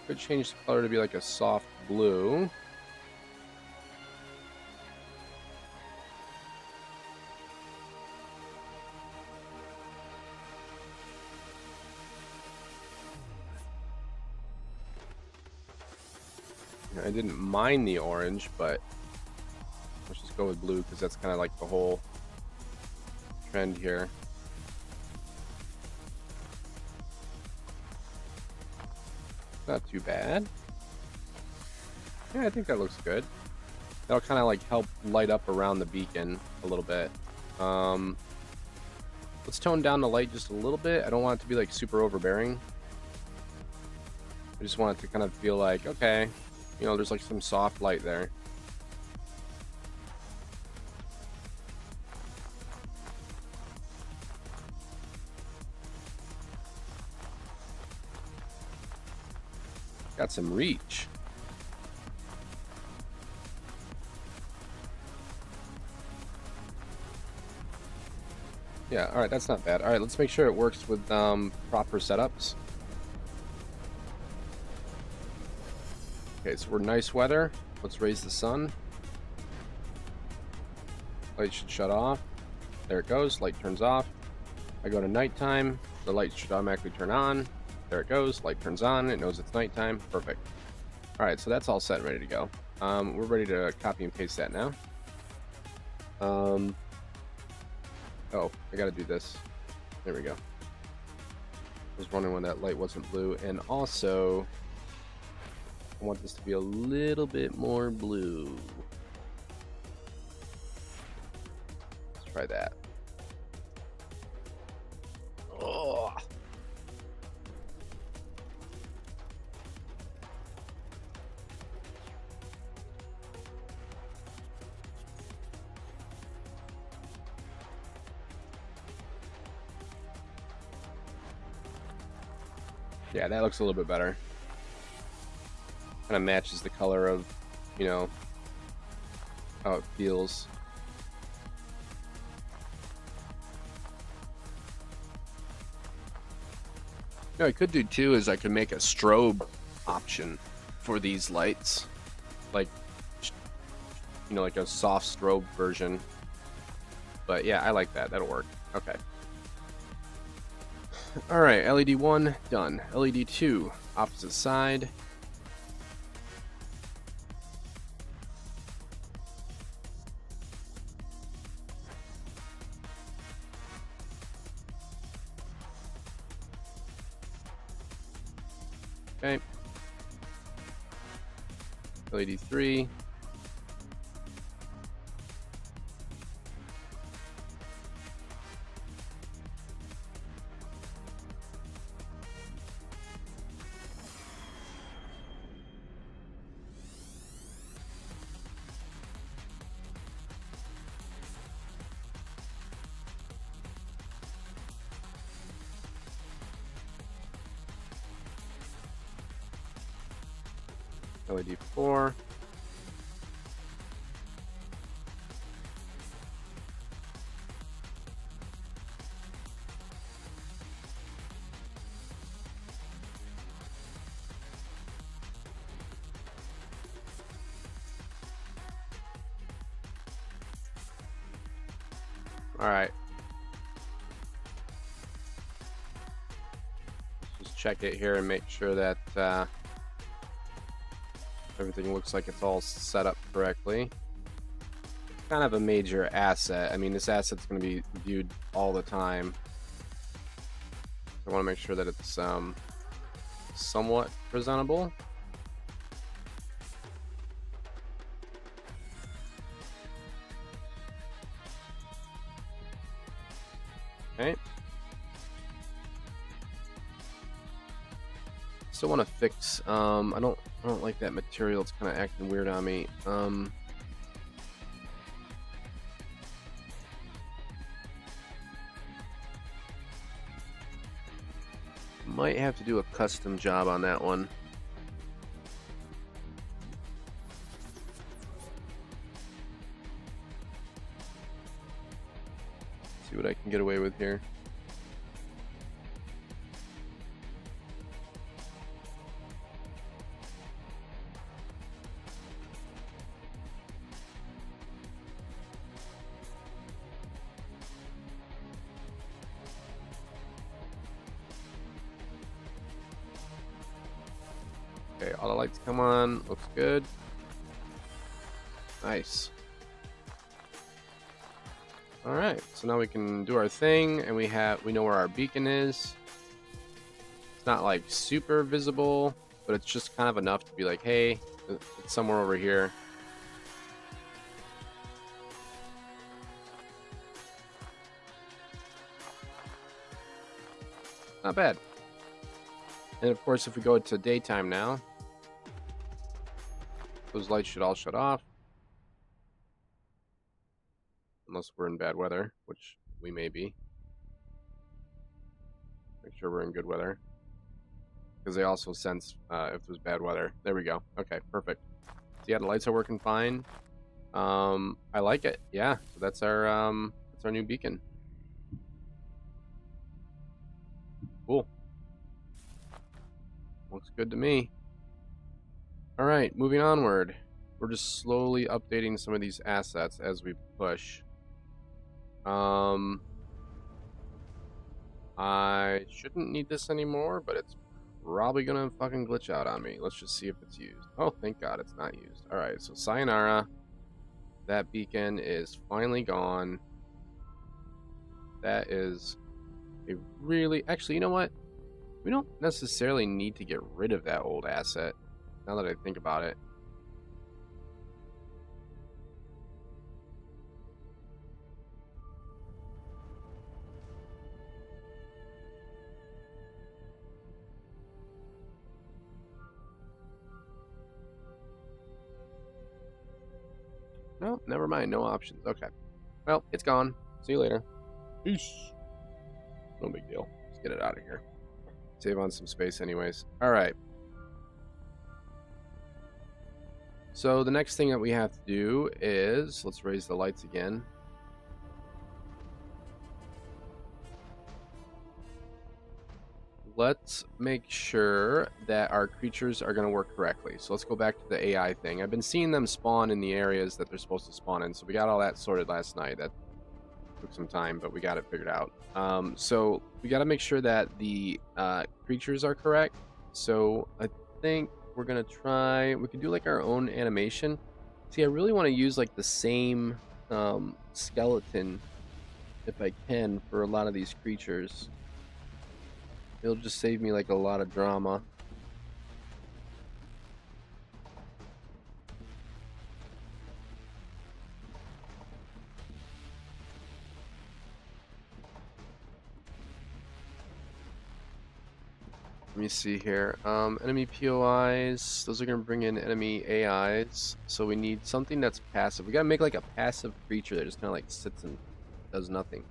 Could change the color to be like a soft blue. I didn't mind the orange, but let's just go with blue because that's kind of like the whole trend here. Not too bad. Yeah, I think that looks good. That'll kind of like help light up around the beacon a little bit. Let's tone down the light just a little bit. I don't want it to be like super overbearing. I just want it to kind of feel like, okay, you know, there's like some soft light there. Got some reach. Yeah, all right, that's not bad. All right, let's make sure it works with proper setups. Okay, so we're nice weather. Let's raise the sun. Light should shut off. There it goes. Light turns off. I go to nighttime. The light should automatically turn on. There it goes. Light turns on. It knows it's nighttime. Perfect. All right, so that's all set and ready to go. We're ready to copy and paste that now. Oh, I gotta do this. There we go. I was wondering when that light wasn't blue. And also, I want this to be a little bit more blue. Let's try that. Oh. Yeah, that looks a little bit better. Kind of matches the color of, you know, how it feels. What I could do too is I could make a strobe option for these lights, like, you know, like a soft strobe version. But yeah, I like that. That'll work. Okay. All right, LED 1 done. LED 2 opposite side. Okay. LED 3. LED 4. All right. Let's just check it here and make sure that everything looks like it's all set up correctly. It's kind of a major asset. I mean, this asset's going to be viewed all the time. So I want to make sure that it's somewhat presentable. Okay. Still want to fix. I don't like that material. It's kind of acting weird on me. Might have to do a custom job on that one. See what I can get away with here. Okay, all the lights come on. Looks good. Nice. All right, so now we can do our thing, and we know where our beacon is. It's not like super visible, but it's just kind of enough to be like, hey, it's somewhere over here. Not bad. And of course, if we go to daytime now, those lights should all shut off. Unless we're in bad weather, which we may be. Make sure we're in good weather. Because they also sense if there's bad weather. There we go. Okay, perfect. So yeah, the lights are working fine. I like it. Yeah, so that's our new beacon. Cool. Looks good to me. All right, moving onward. We're just slowly updating some of these assets as we push. I shouldn't need this anymore, but it's probably gonna fucking glitch out on me. Let's just see if it's used. Oh, thank God it's not used. All right, so sayonara. That beacon is finally gone. That is a really... Actually, you know what? We don't necessarily need to get rid of that old asset, now that I think about it. No, never mind. No options. Okay. Well, it's gone. See you later. Peace. No big deal. Let's get it out of here. Save on some space anyways. All right. So the next thing that we have to do is, let's raise the lights again. Let's make sure that our creatures are going to work correctly. So let's go back to the AI thing. I've been seeing them spawn in the areas that they're supposed to spawn in. So we got all that sorted last night. That took some time, but we got it figured out. So we got to make sure that the creatures are correct. So I think we're going to try... We could do like our own animation. See, I really want to use like the same skeleton, if I can, for a lot of these creatures. It'll just save me like a lot of drama. Let me see here. Enemy POIs. Those are gonna bring in enemy AIs. So we need something that's passive. We gotta make like a passive creature that just kind of like sits and does nothing.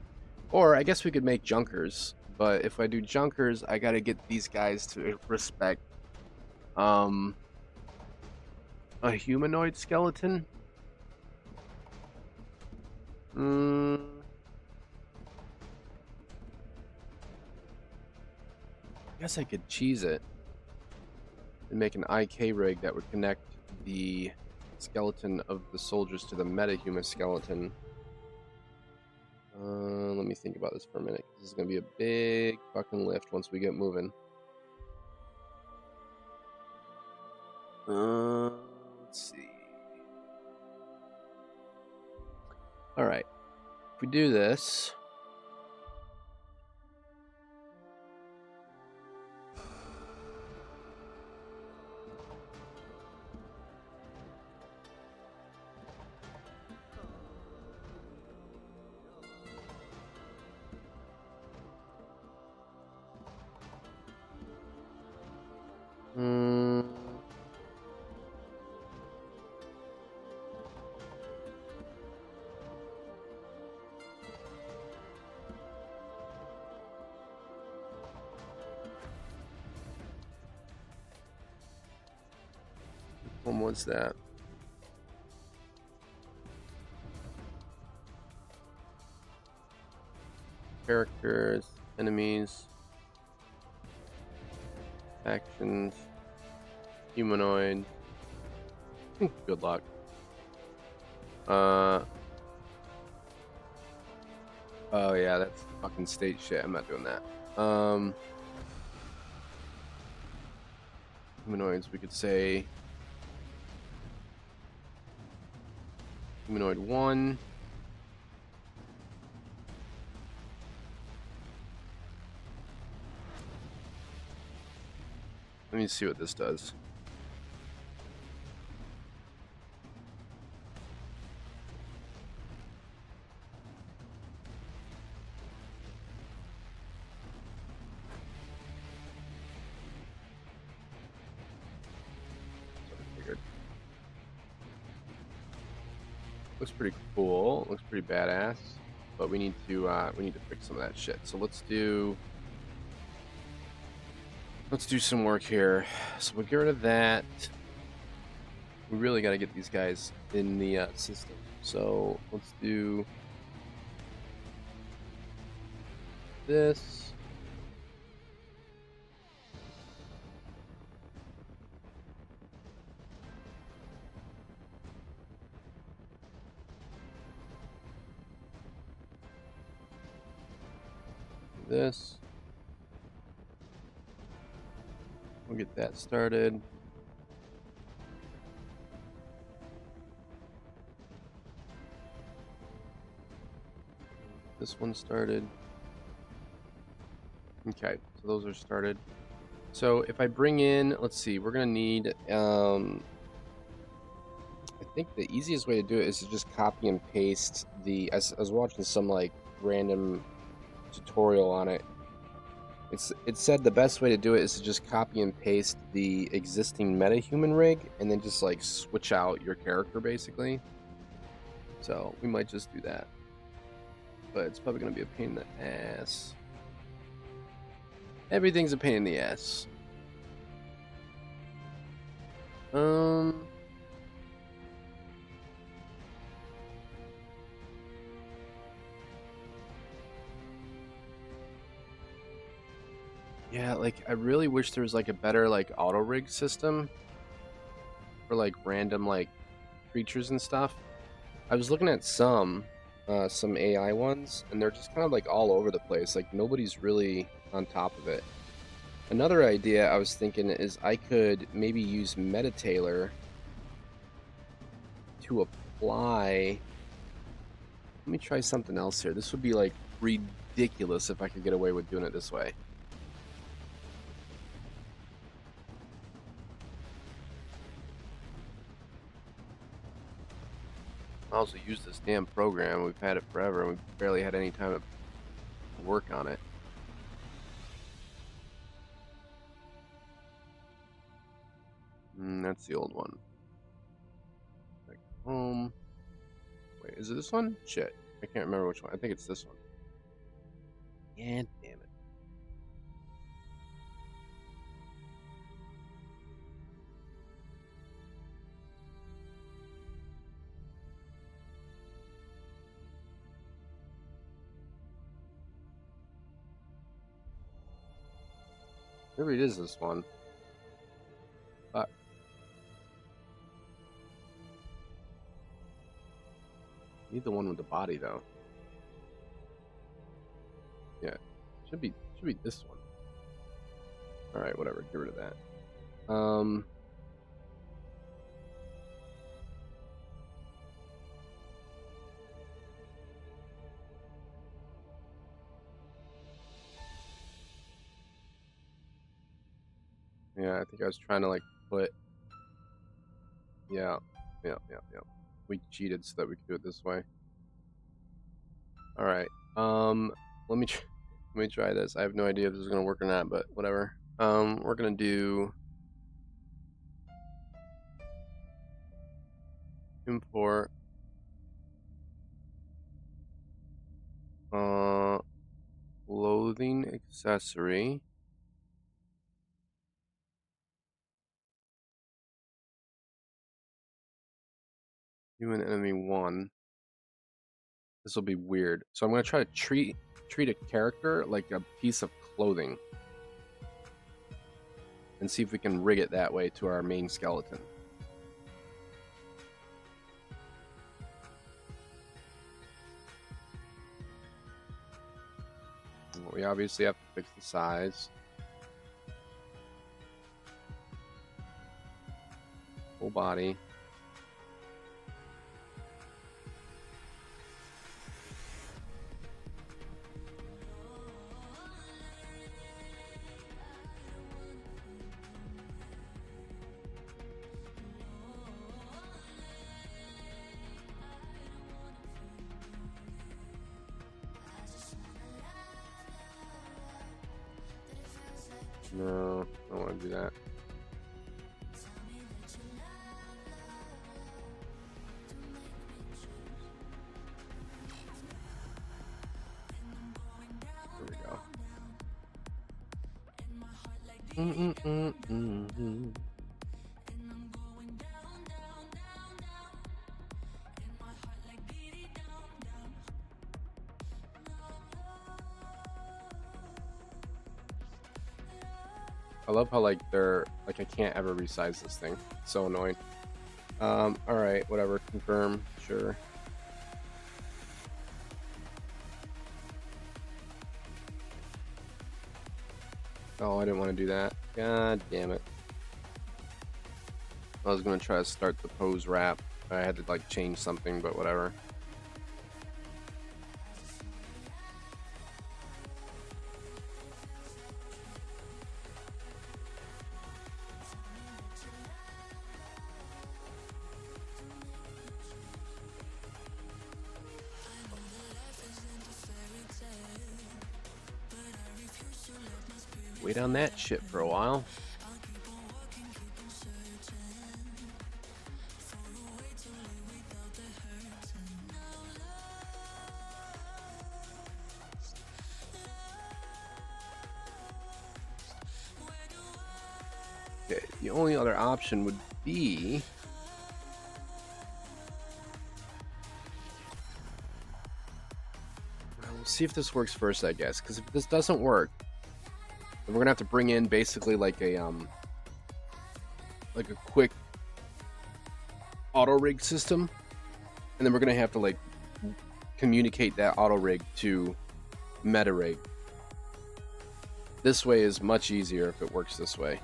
Or I guess we could make junkers. But if I do junkers, I gotta get these guys to respect a humanoid skeleton. I guess I could cheese it and make an IK rig that would connect the skeleton of the soldiers to the metahuman skeleton. Let me think about this for a minute. This is gonna be a big fucking lift once we get moving. Let's see. All right, if we do this. When was that? Characters, enemies, actions, humanoid. Good luck. Oh yeah, that's fucking state shit. I'm not doing that. Humanoids, we could say humanoid 1. Let me see what this does. Looks pretty cool. Looks pretty badass. But we need to fix some of that shit. So let's do some work here. So we'll get rid of that. We really got to get these guys in the system. So let's do this. This. We'll get that started. This one started. Okay, so those are started. So if I bring in, let's see, we're gonna need, I think the easiest way to do it is to just copy and paste I was watching some like random tutorial on it. It said the best way to do it is to just copy and paste the existing metahuman rig and then just like switch out your character basically. So we might just do that. But it's probably going to be a pain in the ass. Everything's a pain in the ass. Yeah, like I really wish there was like a better like auto rig system for like random like creatures and stuff. I was looking at some AI ones and they're just kind of like all over the place. Like nobody's really on top of it. Another idea I was thinking is I could maybe use MetaTailor to apply. Let me try something else here. This would be like ridiculous if I could get away with doing it this way. I also use this damn program. We've had it forever and we've barely had any time to work on it. That's the old one. Like home. Wait, is it this one? Shit. I can't remember which one. I think it's this one. Yeah, damn it. Maybe it is this one. Fuck. Need the one with the body though. Yeah, should be this one. All right, whatever. Get rid of that. Yeah, I think I was trying to like put. Yeah. We cheated so that we could do it this way. All right. Let me try this. I have no idea if this is gonna work or not, but whatever. We're gonna do import clothing accessory. Human enemy 1. This will be weird. So I'm gonna try to treat a character like a piece of clothing. And see if we can rig it that way to our main skeleton. We obviously have to fix the size. Full body. No, I don't want to do that. There we go. I love how like they're like I can't ever resize this thing. It's so annoying. All right, whatever. Confirm. Sure. Oh, I didn't want to do that. God damn it. I was gonna try to start the pose wrap. I had to like change something, but whatever. Wait on that shit for a while. Okay, the only other option would be we'll see if this works first, I guess, because if this doesn't work, then we're gonna have to bring in basically like a quick auto rig system, and then we're gonna have to like communicate that auto rig to meta rig. This way is much easier if it works this way.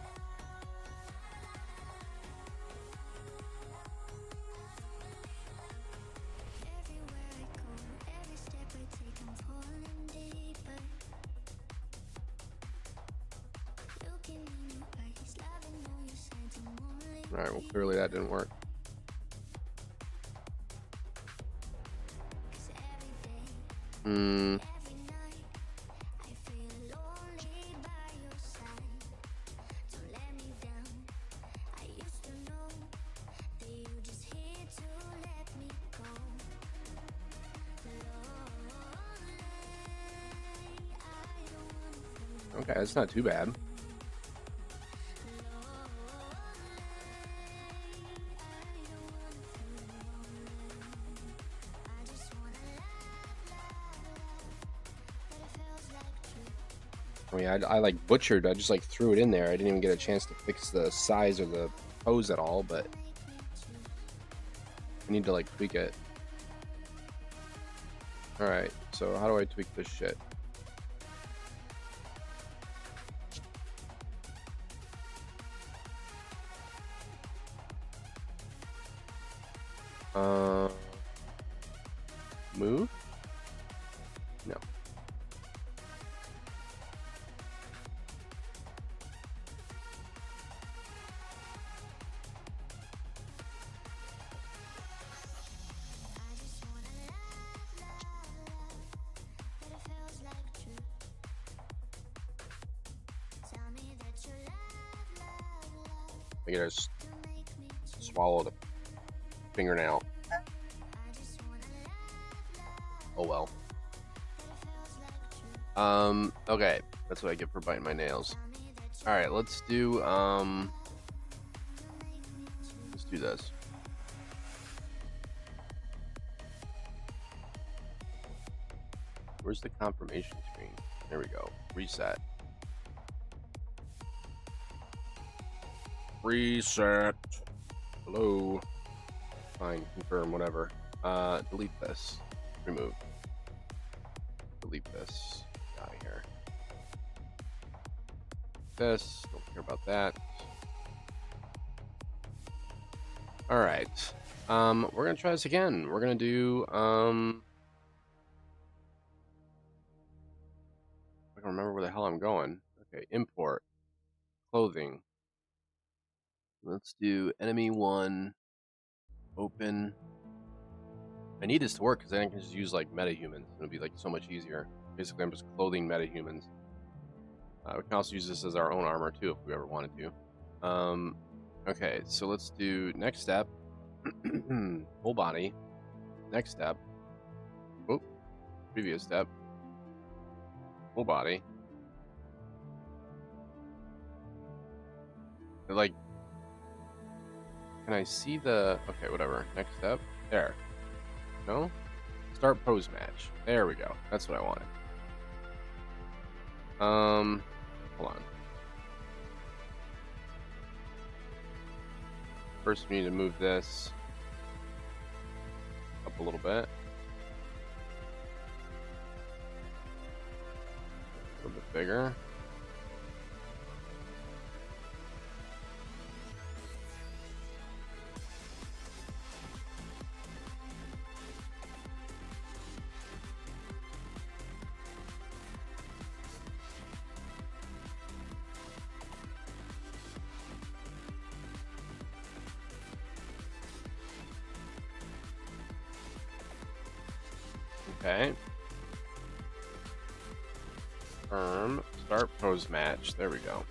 Alright, well clearly that didn't work. Okay, that's not too bad. I mean, I like butchered. I just like threw it in there. I didn't even get a chance to fix the size or the pose at all, but I need to like tweak it. All right, so how do I tweak this shit? Move? No. I gotta swallow the fingernail. Oh well. Okay, that's what I get for biting my nails. All right, let's do this. Where's the confirmation screen? There we go. Reset. Reset. Hello. Fine, confirm, whatever. Delete this. Remove. Delete this. Get out of here. This. Don't care about that. All right. We're gonna try this again. We're gonna do I don't remember where the hell I'm going. Okay, import clothing. Let's do enemy 1. Open. I need this to work because then I can just use like metahumans. It'll be like so much easier. Basically, I'm just clothing metahumans. We can also use this as our own armor too if we ever wanted to. Okay, so let's do next step. Full body. Next step. Oh, previous step. Full body. Like, can I see the? Okay, whatever. Next step. There. No? Start pose match. There we go. That's what I wanted. Hold on. First, we need to move this up a little bit. A little bit bigger. Okay. Start pose match. There we go.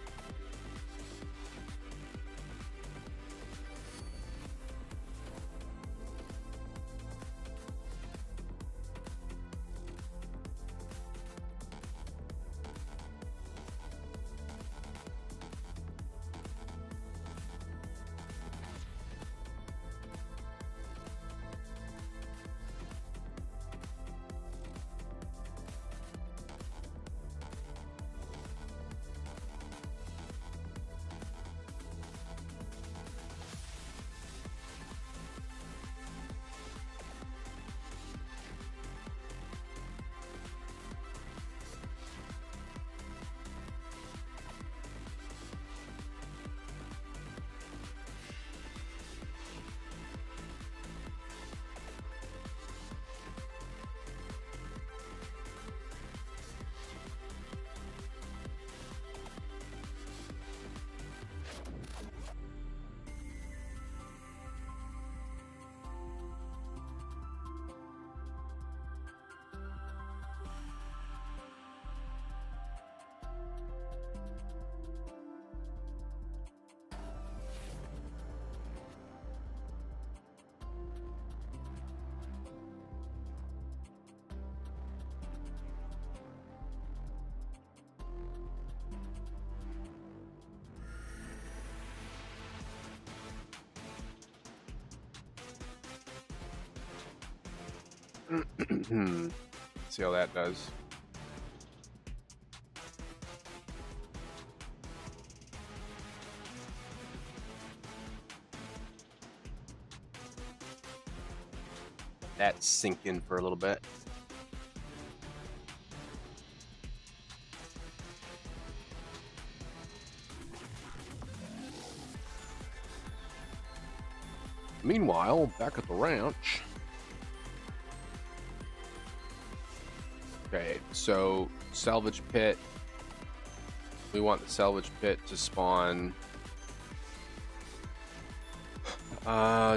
See how that does. That sink in for a little bit. Meanwhile, back at the ranch. Okay, so salvage pit. We want the salvage pit to spawn.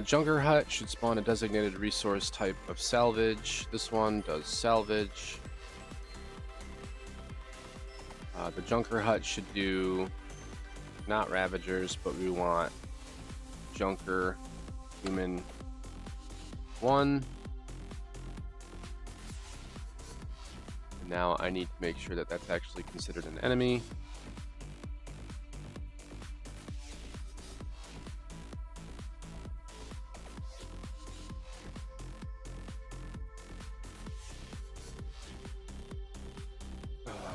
Junker hut should spawn a designated resource type of salvage. This one does salvage. The Junker hut should do not Ravagers, but we want Junker Human 1. And now I need to make sure that that's actually considered an enemy.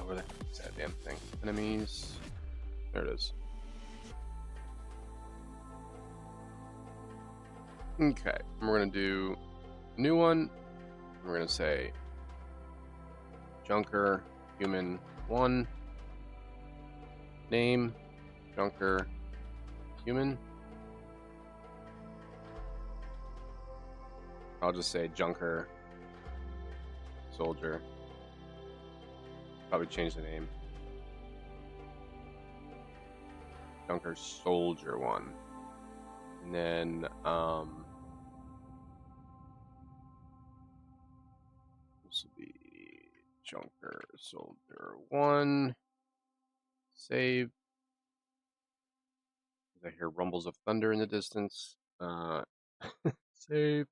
Where the heck is that damn thing? Enemies. There it is. Okay, we're gonna do a new one. We're gonna say Junker Human 1. Name Junker Human. I'll just say Junker Soldier. Probably change the name. Junker Soldier 1. And then this will be Junker Soldier 1. Save. I hear rumbles of thunder in the distance. Save.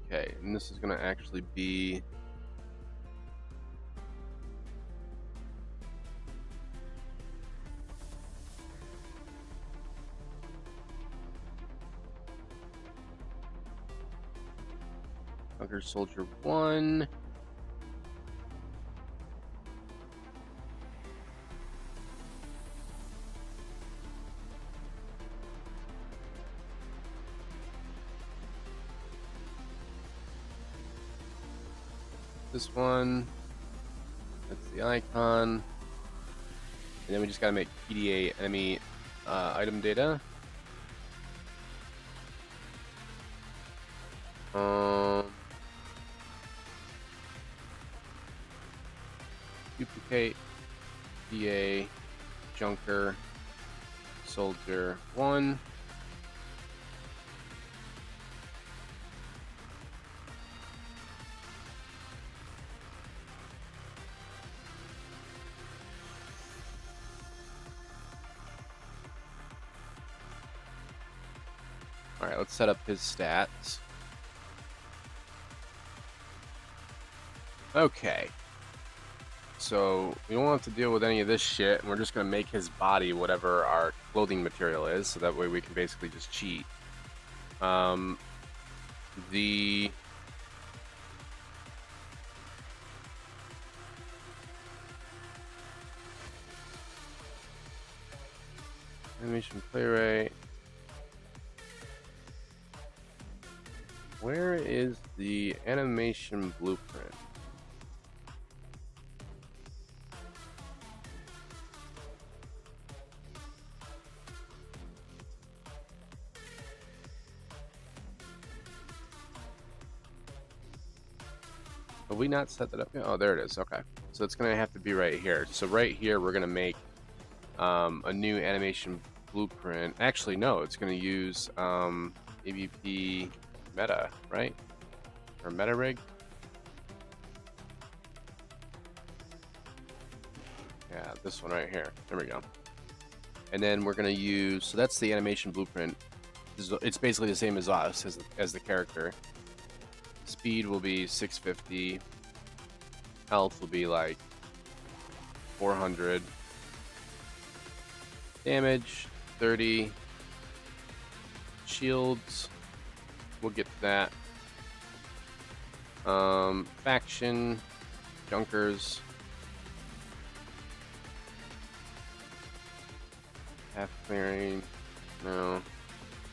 Okay, and this is going to actually be Junker Soldier 1. This one, that's the icon, and then we just gotta make PDA enemy item data. Duplicate PDA Junker Soldier 1. Alright, let's set up his stats. Okay. So, we don't have to deal with any of this shit, and we're just going to make his body whatever our clothing material is, so that way we can basically just cheat. The animation play rate. Where is the animation blueprint? Have we not set that up yet? Oh, there it is. Okay. So it's going to have to be right here. So right here, we're going to make a new animation blueprint. Actually, no, it's going to use AVP meta, right? Or meta rig. This one right here. There we go. And then we're gonna use, so that's the animation blueprint. It's basically the same as us, as the character. Speed will be 650. Health will be like 400. Damage 30. Shields, we'll get to that. Faction, Junkers. Half clearing, no.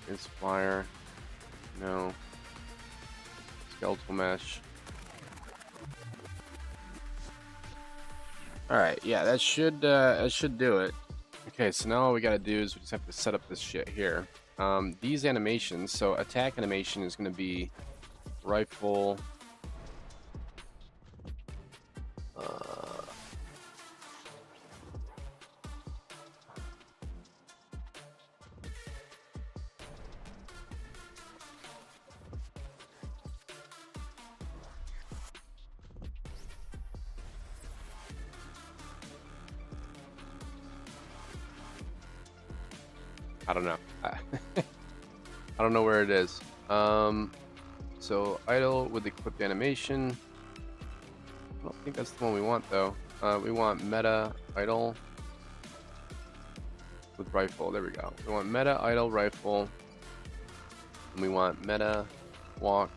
Inspire, no. Skeletal mesh. Alright, yeah, that should do it. Okay, so now all we gotta do is we just have to set up this shit here. These animations, so attack animation is gonna be rifle. I don't know. I don't know where it is. So idle with equipped animation. I don't think that's the one we want though. We want meta idle with rifle. There we go. We want meta idle rifle, and we want meta walk.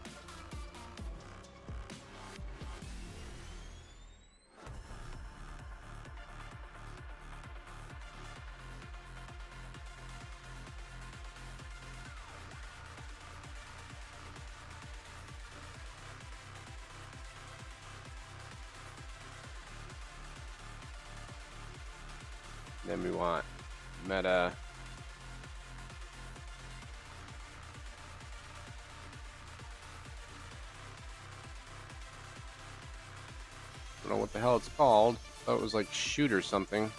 Then we want meta I don't know what the hell it's called. I thought it was like shoot or something.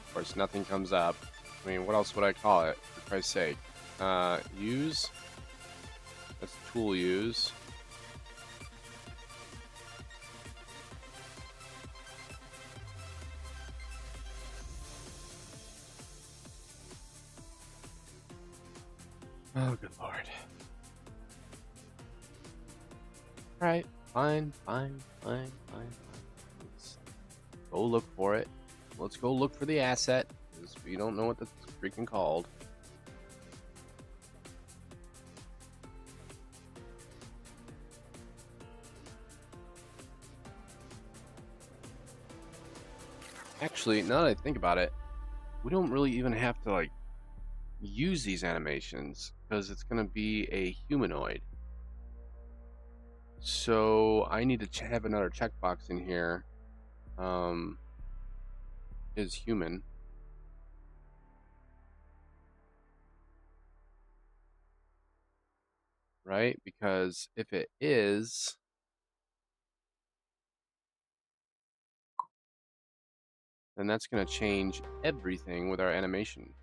Of course, nothing comes up. I mean, what else would I call it? For Christ's sake. Use. That's tool use. Oh, good lord. Alright, fine. Let's go look for it. Let's go look for the asset, because we don't know what that's freaking called. Actually, now that I think about it, we don't really even have to, like, use these animations, because it's going to be a humanoid. So I need to have another checkbox in here. Is human. Right? Because if it is, then that's going to change everything with our animation.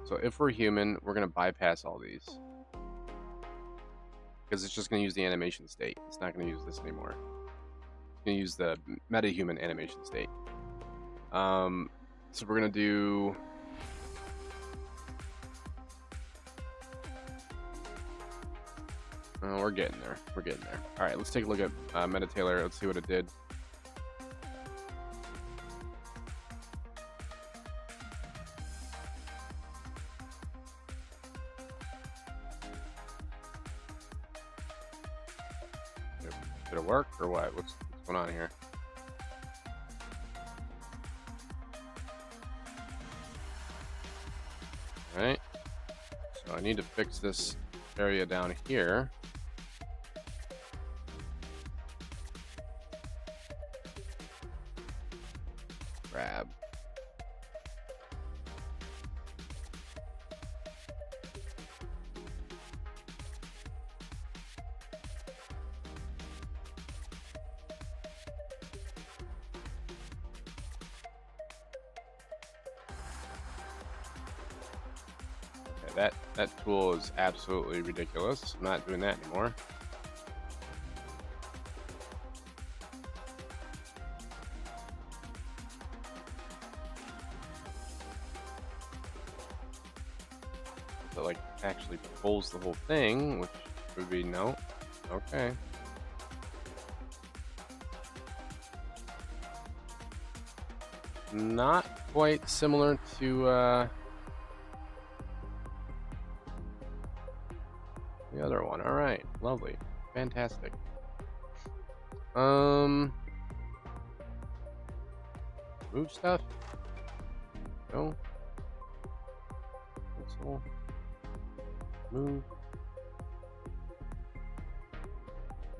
So if we're human, we're going to bypass all these, because it's just going to use the animation state. It's not going to use this anymore. It's going to use the meta-human animation state. So we're going to do... Oh, we're getting there. We're getting there. All right, let's take a look at MetaTailor. Let's see what it did. Did it work or what? What's going on here? All right. So I need to fix this area down here. Grab. that tool is absolutely ridiculous. I'm not doing that anymore. So like actually pulls the whole thing, which would be no. Okay. Not quite similar to the other one. All right, lovely, fantastic. Move stuff. No. Cancel. Move.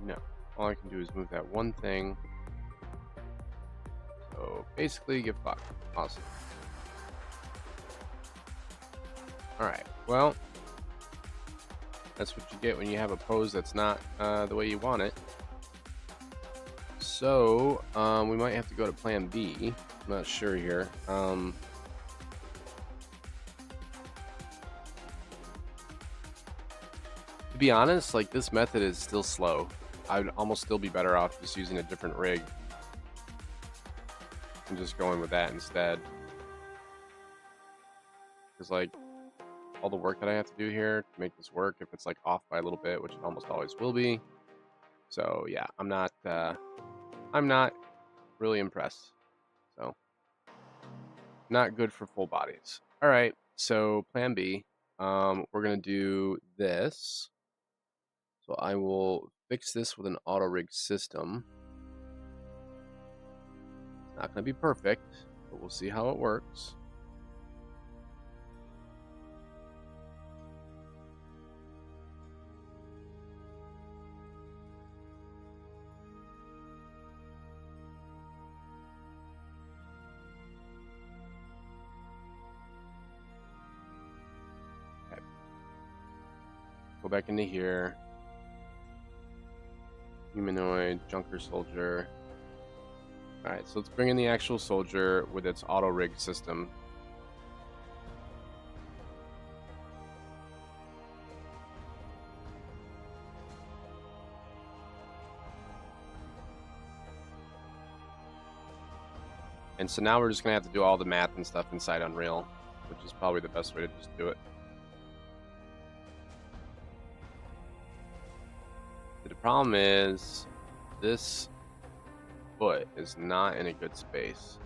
No. All I can do is move that one thing. So basically, get fucked. Awesome. Alright, well, that's what you get when you have a pose that's not the way you want it. So, we might have to go to plan B. I'm not sure here. To be honest, like, this method is still slow. I'd almost still be better off just using a different rig and just going with that instead. Because, like, all the work that I have to do here to make this work, if it's, like, off by a little bit, which it almost always will be. So, yeah, I'm not really impressed. So, not good for full bodies. All right, so plan B. We're going to do this. So I will fix this with an auto rig system. It's not going to be perfect, but we'll see how it works. Okay. Go back into here. Humanoid, Junker Soldier. Alright, so let's bring in the actual soldier with its auto rig system. And so now we're just going to have to do all the math and stuff inside Unreal, which is probably the best way to just do it. The problem is this foot is not in a good space.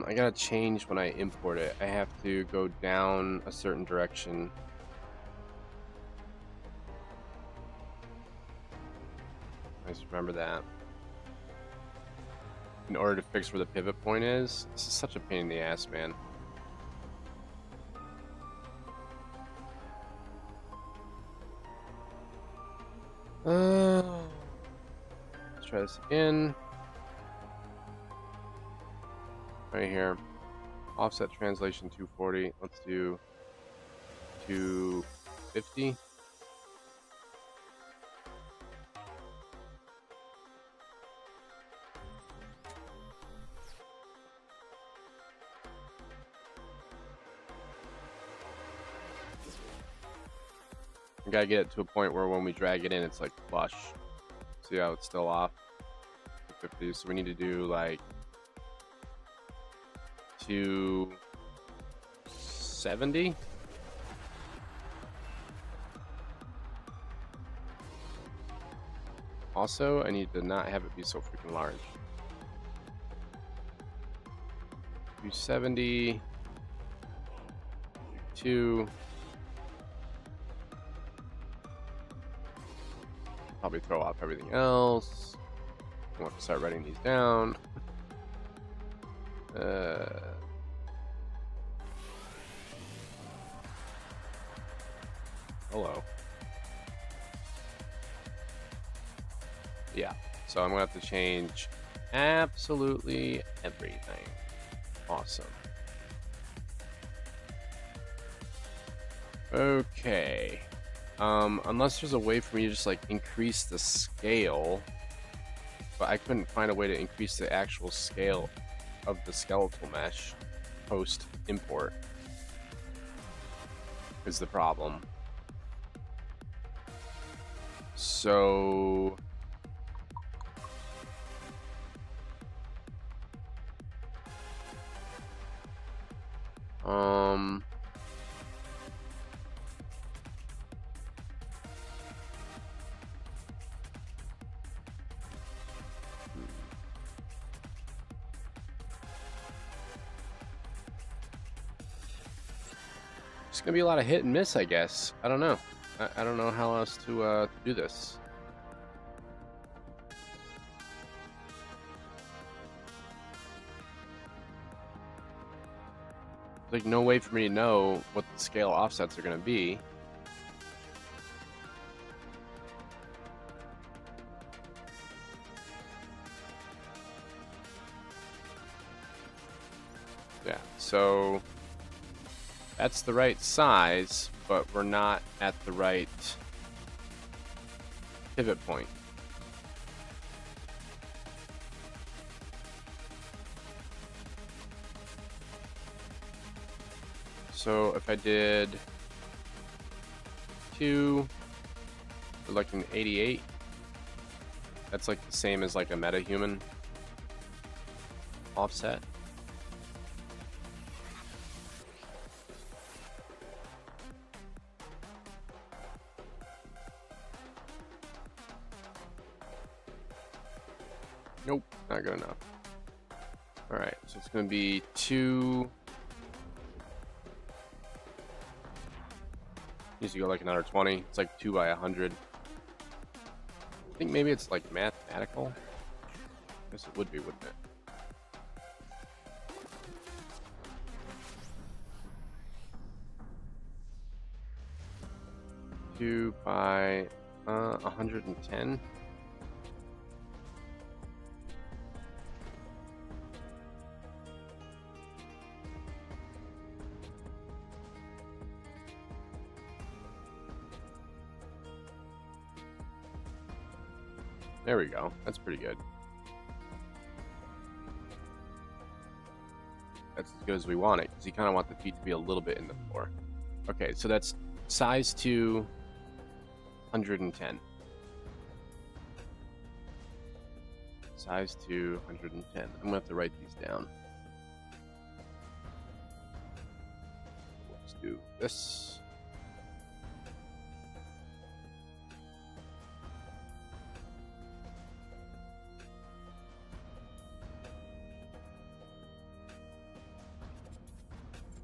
I gotta change when I import it. I have to go down a certain direction. I just remember that. In order to fix where the pivot point is. This is such a pain in the ass, man. Let's try this again. Right here, offset translation 240. Let's do 250. We gotta get it to a point where when we drag it in, it's like flush. See how it's still off? 250. So we need to do like 270. Also, I need to not have it be so freaking large. 270. 2. Probably throw off everything else. I want to start writing these down. Hello. Yeah. So I'm going to have to change absolutely everything. Awesome. Okay. Unless there's a way for me to just like increase the scale, but I couldn't find a way to increase the actual scale of the skeletal mesh post import is the problem. So it's gonna be a lot of hit and miss, I guess. I don't know. I don't know how else to do this. There's like no way for me to know what the scale offsets are gonna be. Yeah, so that's the right size, but we're not at the right pivot point. So if I did 2, we're like an 88. That's like the same as like a meta-human offset. Nope, not good enough. Alright, so it's going to be 2. Needs to go like another 20. It's like 2 by 100. I think maybe it's like mathematical. I guess it would be, wouldn't it? Two by 110. There we go. That's pretty good. That's as good as we want it, because you kind of want the feet to be a little bit in the floor. Okay, so that's size 2, 110. Size 2, 110. I'm going to have to write these down. Let's do this.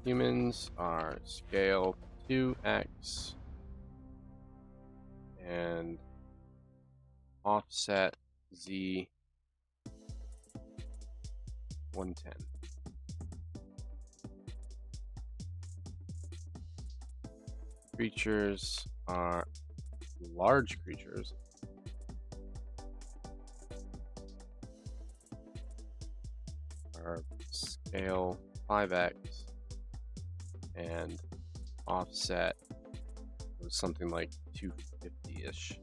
Humans are scale 2x and offset z 110. Creatures are large creatures. Are scale 5x. And offset was something like 250-ish.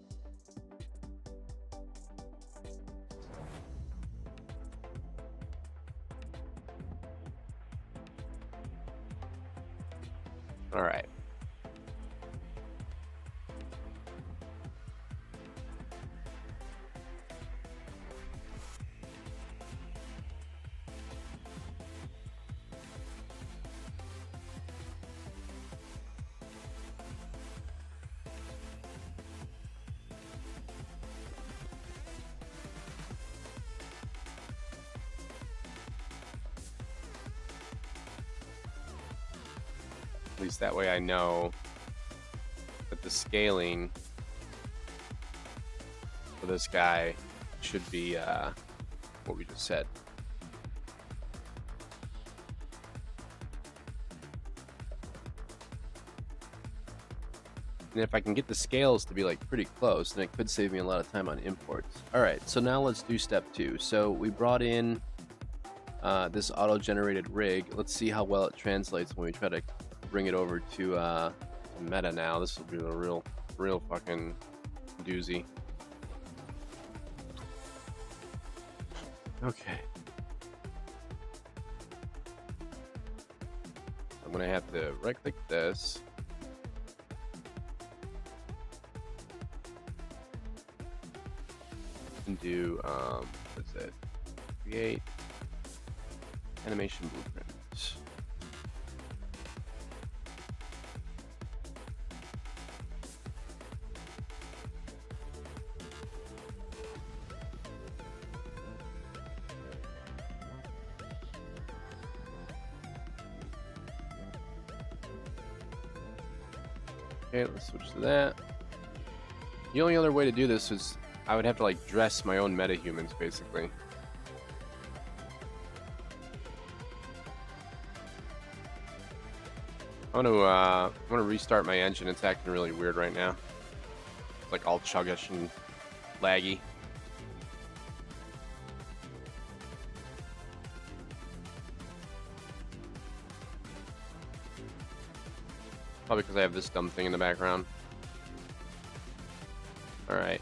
All right. At least that way I know that the scaling for this guy should be what we just said. And if I can get the scales to be like pretty close, then it could save me a lot of time on imports. All right, so now let's do step 2. So we brought in this auto-generated rig. Let's see how well it translates when we try to bring it over to meta now. This will be a real fucking doozy. Okay. I'm gonna have to right-click this. And do what's it? Create animation blueprints. Okay, let's switch to that. The only other way to do this is I would have to like dress my own metahumans basically. I'm gonna restart my engine. It's acting really weird right now. Like all chuggish and laggy. Probably because I have this dumb thing in the background. Alright.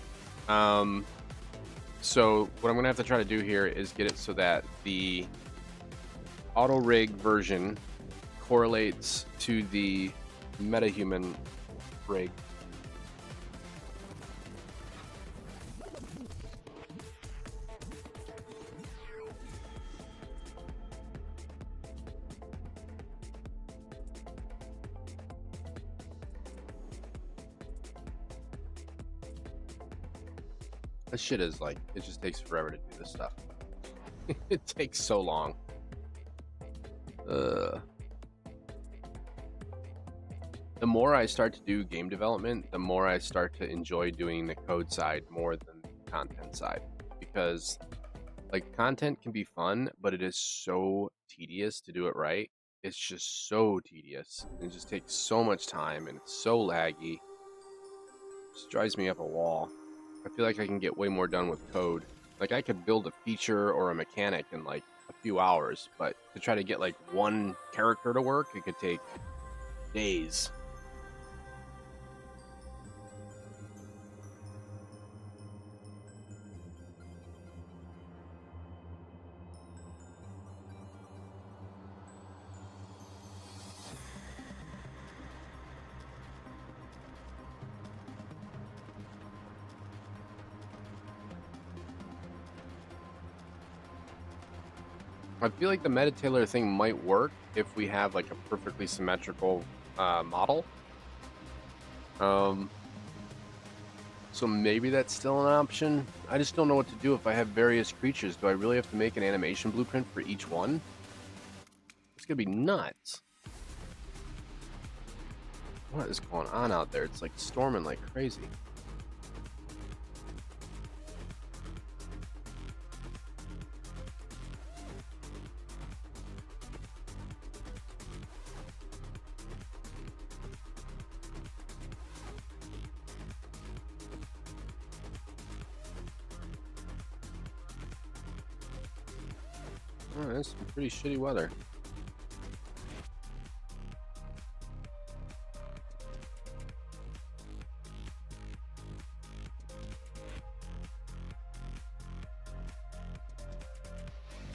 So what I'm gonna have to try to do here is get it so that the auto rig version correlates to the metahuman rig. This shit is like, it just takes forever to do this stuff. It takes so long. The more I start to do game development, the more I start to enjoy doing the code side more than the content side. Because like content can be fun, but it is so tedious to do it right. It's just so tedious. It just takes so much time and it's so laggy. It just drives me up a wall. I feel like I can get way more done with code. Like I could build a feature or a mechanic in like a few hours, but to try to get like one character to work, it could take days. I feel like the MetaTailor thing might work if we have like a perfectly symmetrical model. So maybe that's still an option. I just don't know what to do if I have various creatures. Do I really have to make an animation blueprint for each one? It's gonna be nuts. What is going on out there? It's like storming like crazy. Oh, that's some pretty shitty weather.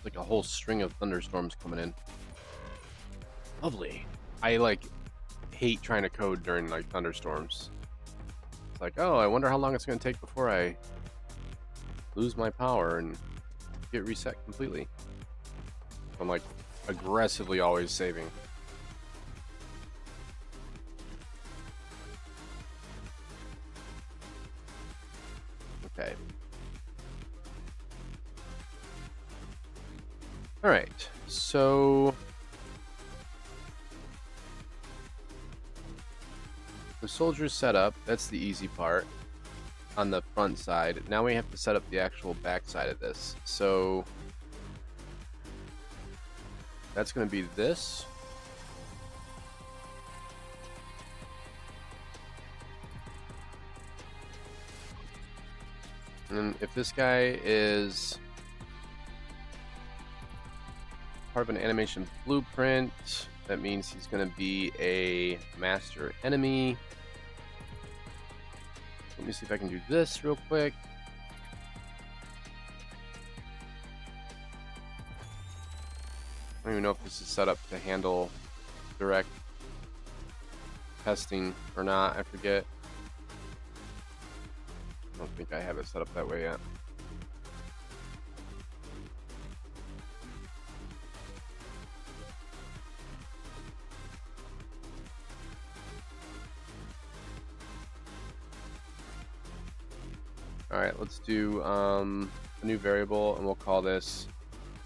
Like a whole string of thunderstorms coming in. Lovely. I like hate trying to code during like thunderstorms. It's like, oh, I wonder how long it's going to take before I lose my power and get reset completely. I'm like aggressively always saving. Okay. All right. So the soldier's set up. That's the easy part on the front side. Now we have to set up the actual back side of this. So that's going to be this. And if this guy is part of an animation blueprint, that means he's going to be a master enemy. Let me see if I can do this real quick. I don't even know if this is set up to handle direct testing or not. I forget. I don't think I have it set up that way yet. All right, let's do a new variable, and we'll call this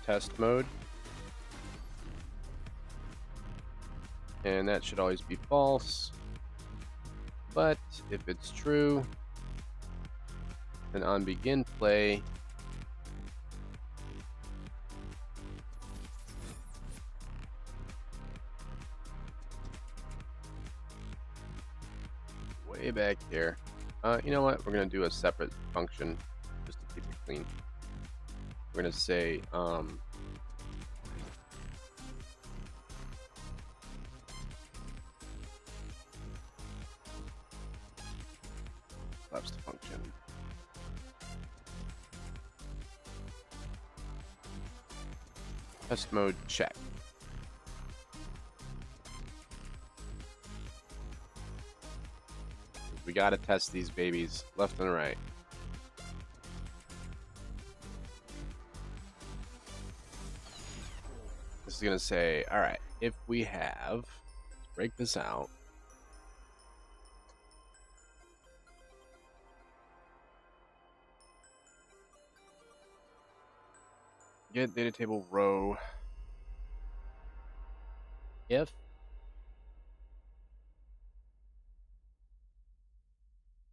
test mode. And that should always be false. But if it's true, then on begin play, way back here. You know what? We're going to do a separate function just to keep it clean. We're going to say collapsed function. Test mode check. We gotta test these babies left and right. This is gonna say, all right, if we have, let's break this out. Get data table row. If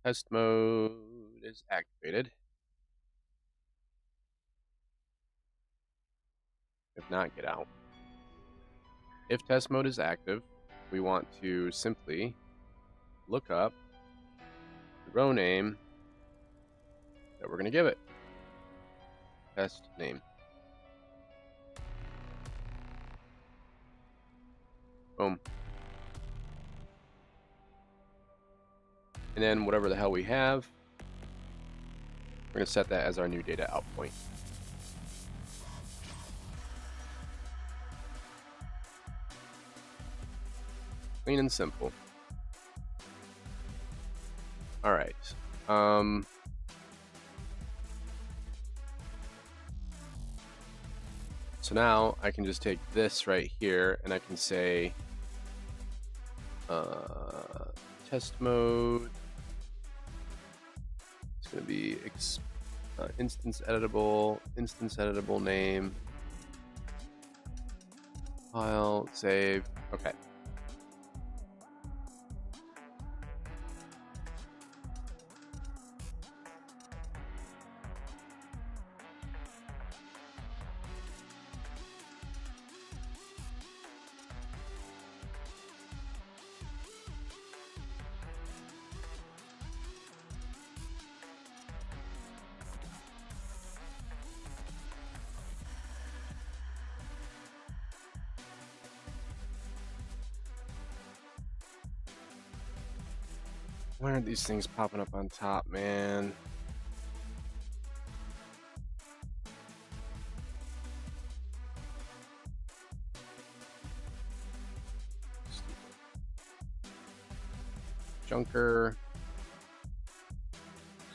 test mode is activated. If not, get out. If test mode is active, we want to simply look up the row name that we're going to give it. Test name. Boom. And then whatever the hell we have, we're going to set that as our new data out point. Clean and simple. All right. So now I can just take this right here and I can say test mode. It's going to be instance editable name, file, save. Okay. Why aren't these things popping up on top, man? Junker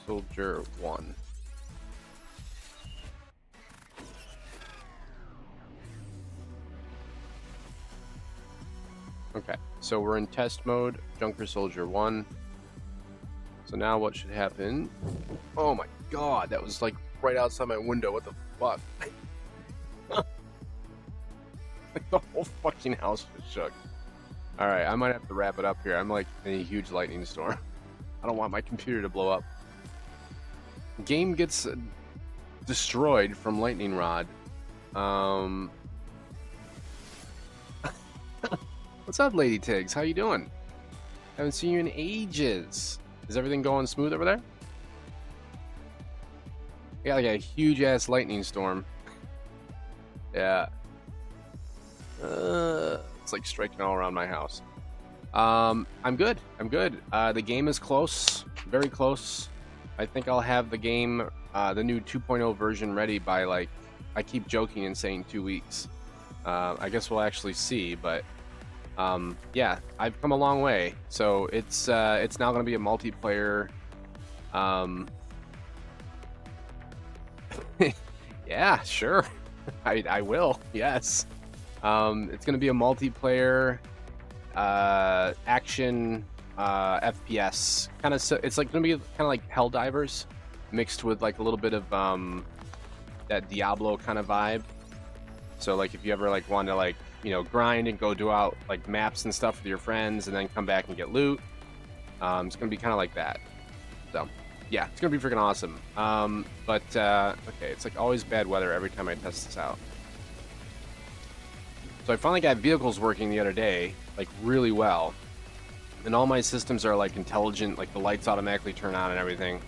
Soldier 1. Okay, so we're in test mode, Junker Soldier 1. So now what should happen? Oh my god, that was like right outside my window. What the fuck? The whole fucking house was shook. Alright, I might have to wrap it up here. I'm like in a huge lightning storm. I don't want my computer to blow up. Game gets destroyed from lightning rod. What's up, Lady Tiggs? How you doing? Haven't seen you in ages. Is everything going smooth over there? Yeah, like a huge ass lightning storm. Yeah. It's like striking all around my house. I'm good. I'm good. The game is close, very close. I think I'll have the game, the new 2.0 version ready by like, I keep joking and saying 2 weeks. I guess we'll actually see, but yeah, I've come a long way. So it's now going to be a multiplayer. Yeah, sure. I will. Yes. It's going to be a multiplayer action FPS kind of. It's like going to be kind of like Helldivers mixed with like a little bit of that Diablo kind of vibe. So like if you ever like want to like, you know, grind and go do out like maps and stuff with your friends and then come back and get loot, it's gonna be kind of like that. So yeah, it's gonna be freaking awesome. Okay, it's like always bad weather every time I test this out. So I finally got vehicles working the other day, like really well, and all my systems are like intelligent, like the lights automatically turn on and everything.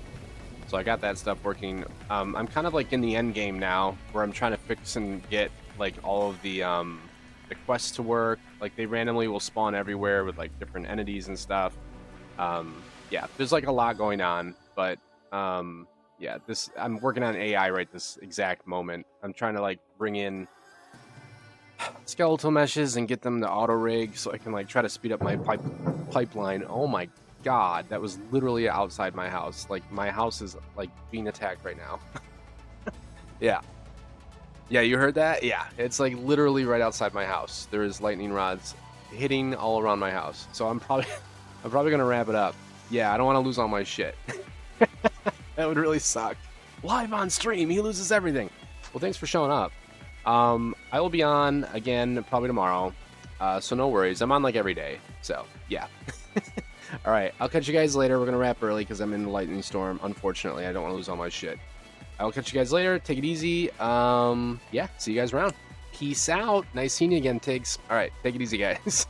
So I got that stuff working. I'm kind of like in the end game now, where I'm trying to fix and get like all of the quests to work. Like they randomly will spawn everywhere with like different entities and stuff. Yeah, there's like a lot going on, but yeah, I'm working on AI right this exact moment. I'm trying to like bring in skeletal meshes and get them to auto rig so I can like try to speed up my pipeline. Oh my god, that was literally outside my house. Like my house is like being attacked right now. Yeah, you heard that? Yeah, it's like literally right outside my house. There is lightning rods hitting all around my house. So I'm probably gonna wrap it up. Yeah, I don't want to lose all my shit. That would really suck. Live on stream, he loses everything. Well, thanks for showing up. I will be on again probably tomorrow, so no worries. I'm on like every day, so yeah. All right, I'll catch you guys later. We're gonna wrap early because I'm in the lightning storm. Unfortunately, I don't want to lose all my shit. I will catch you guys later. Take it easy. Yeah, see you guys around. Peace out. Nice seeing you again, Tiggs. All right, take it easy, guys.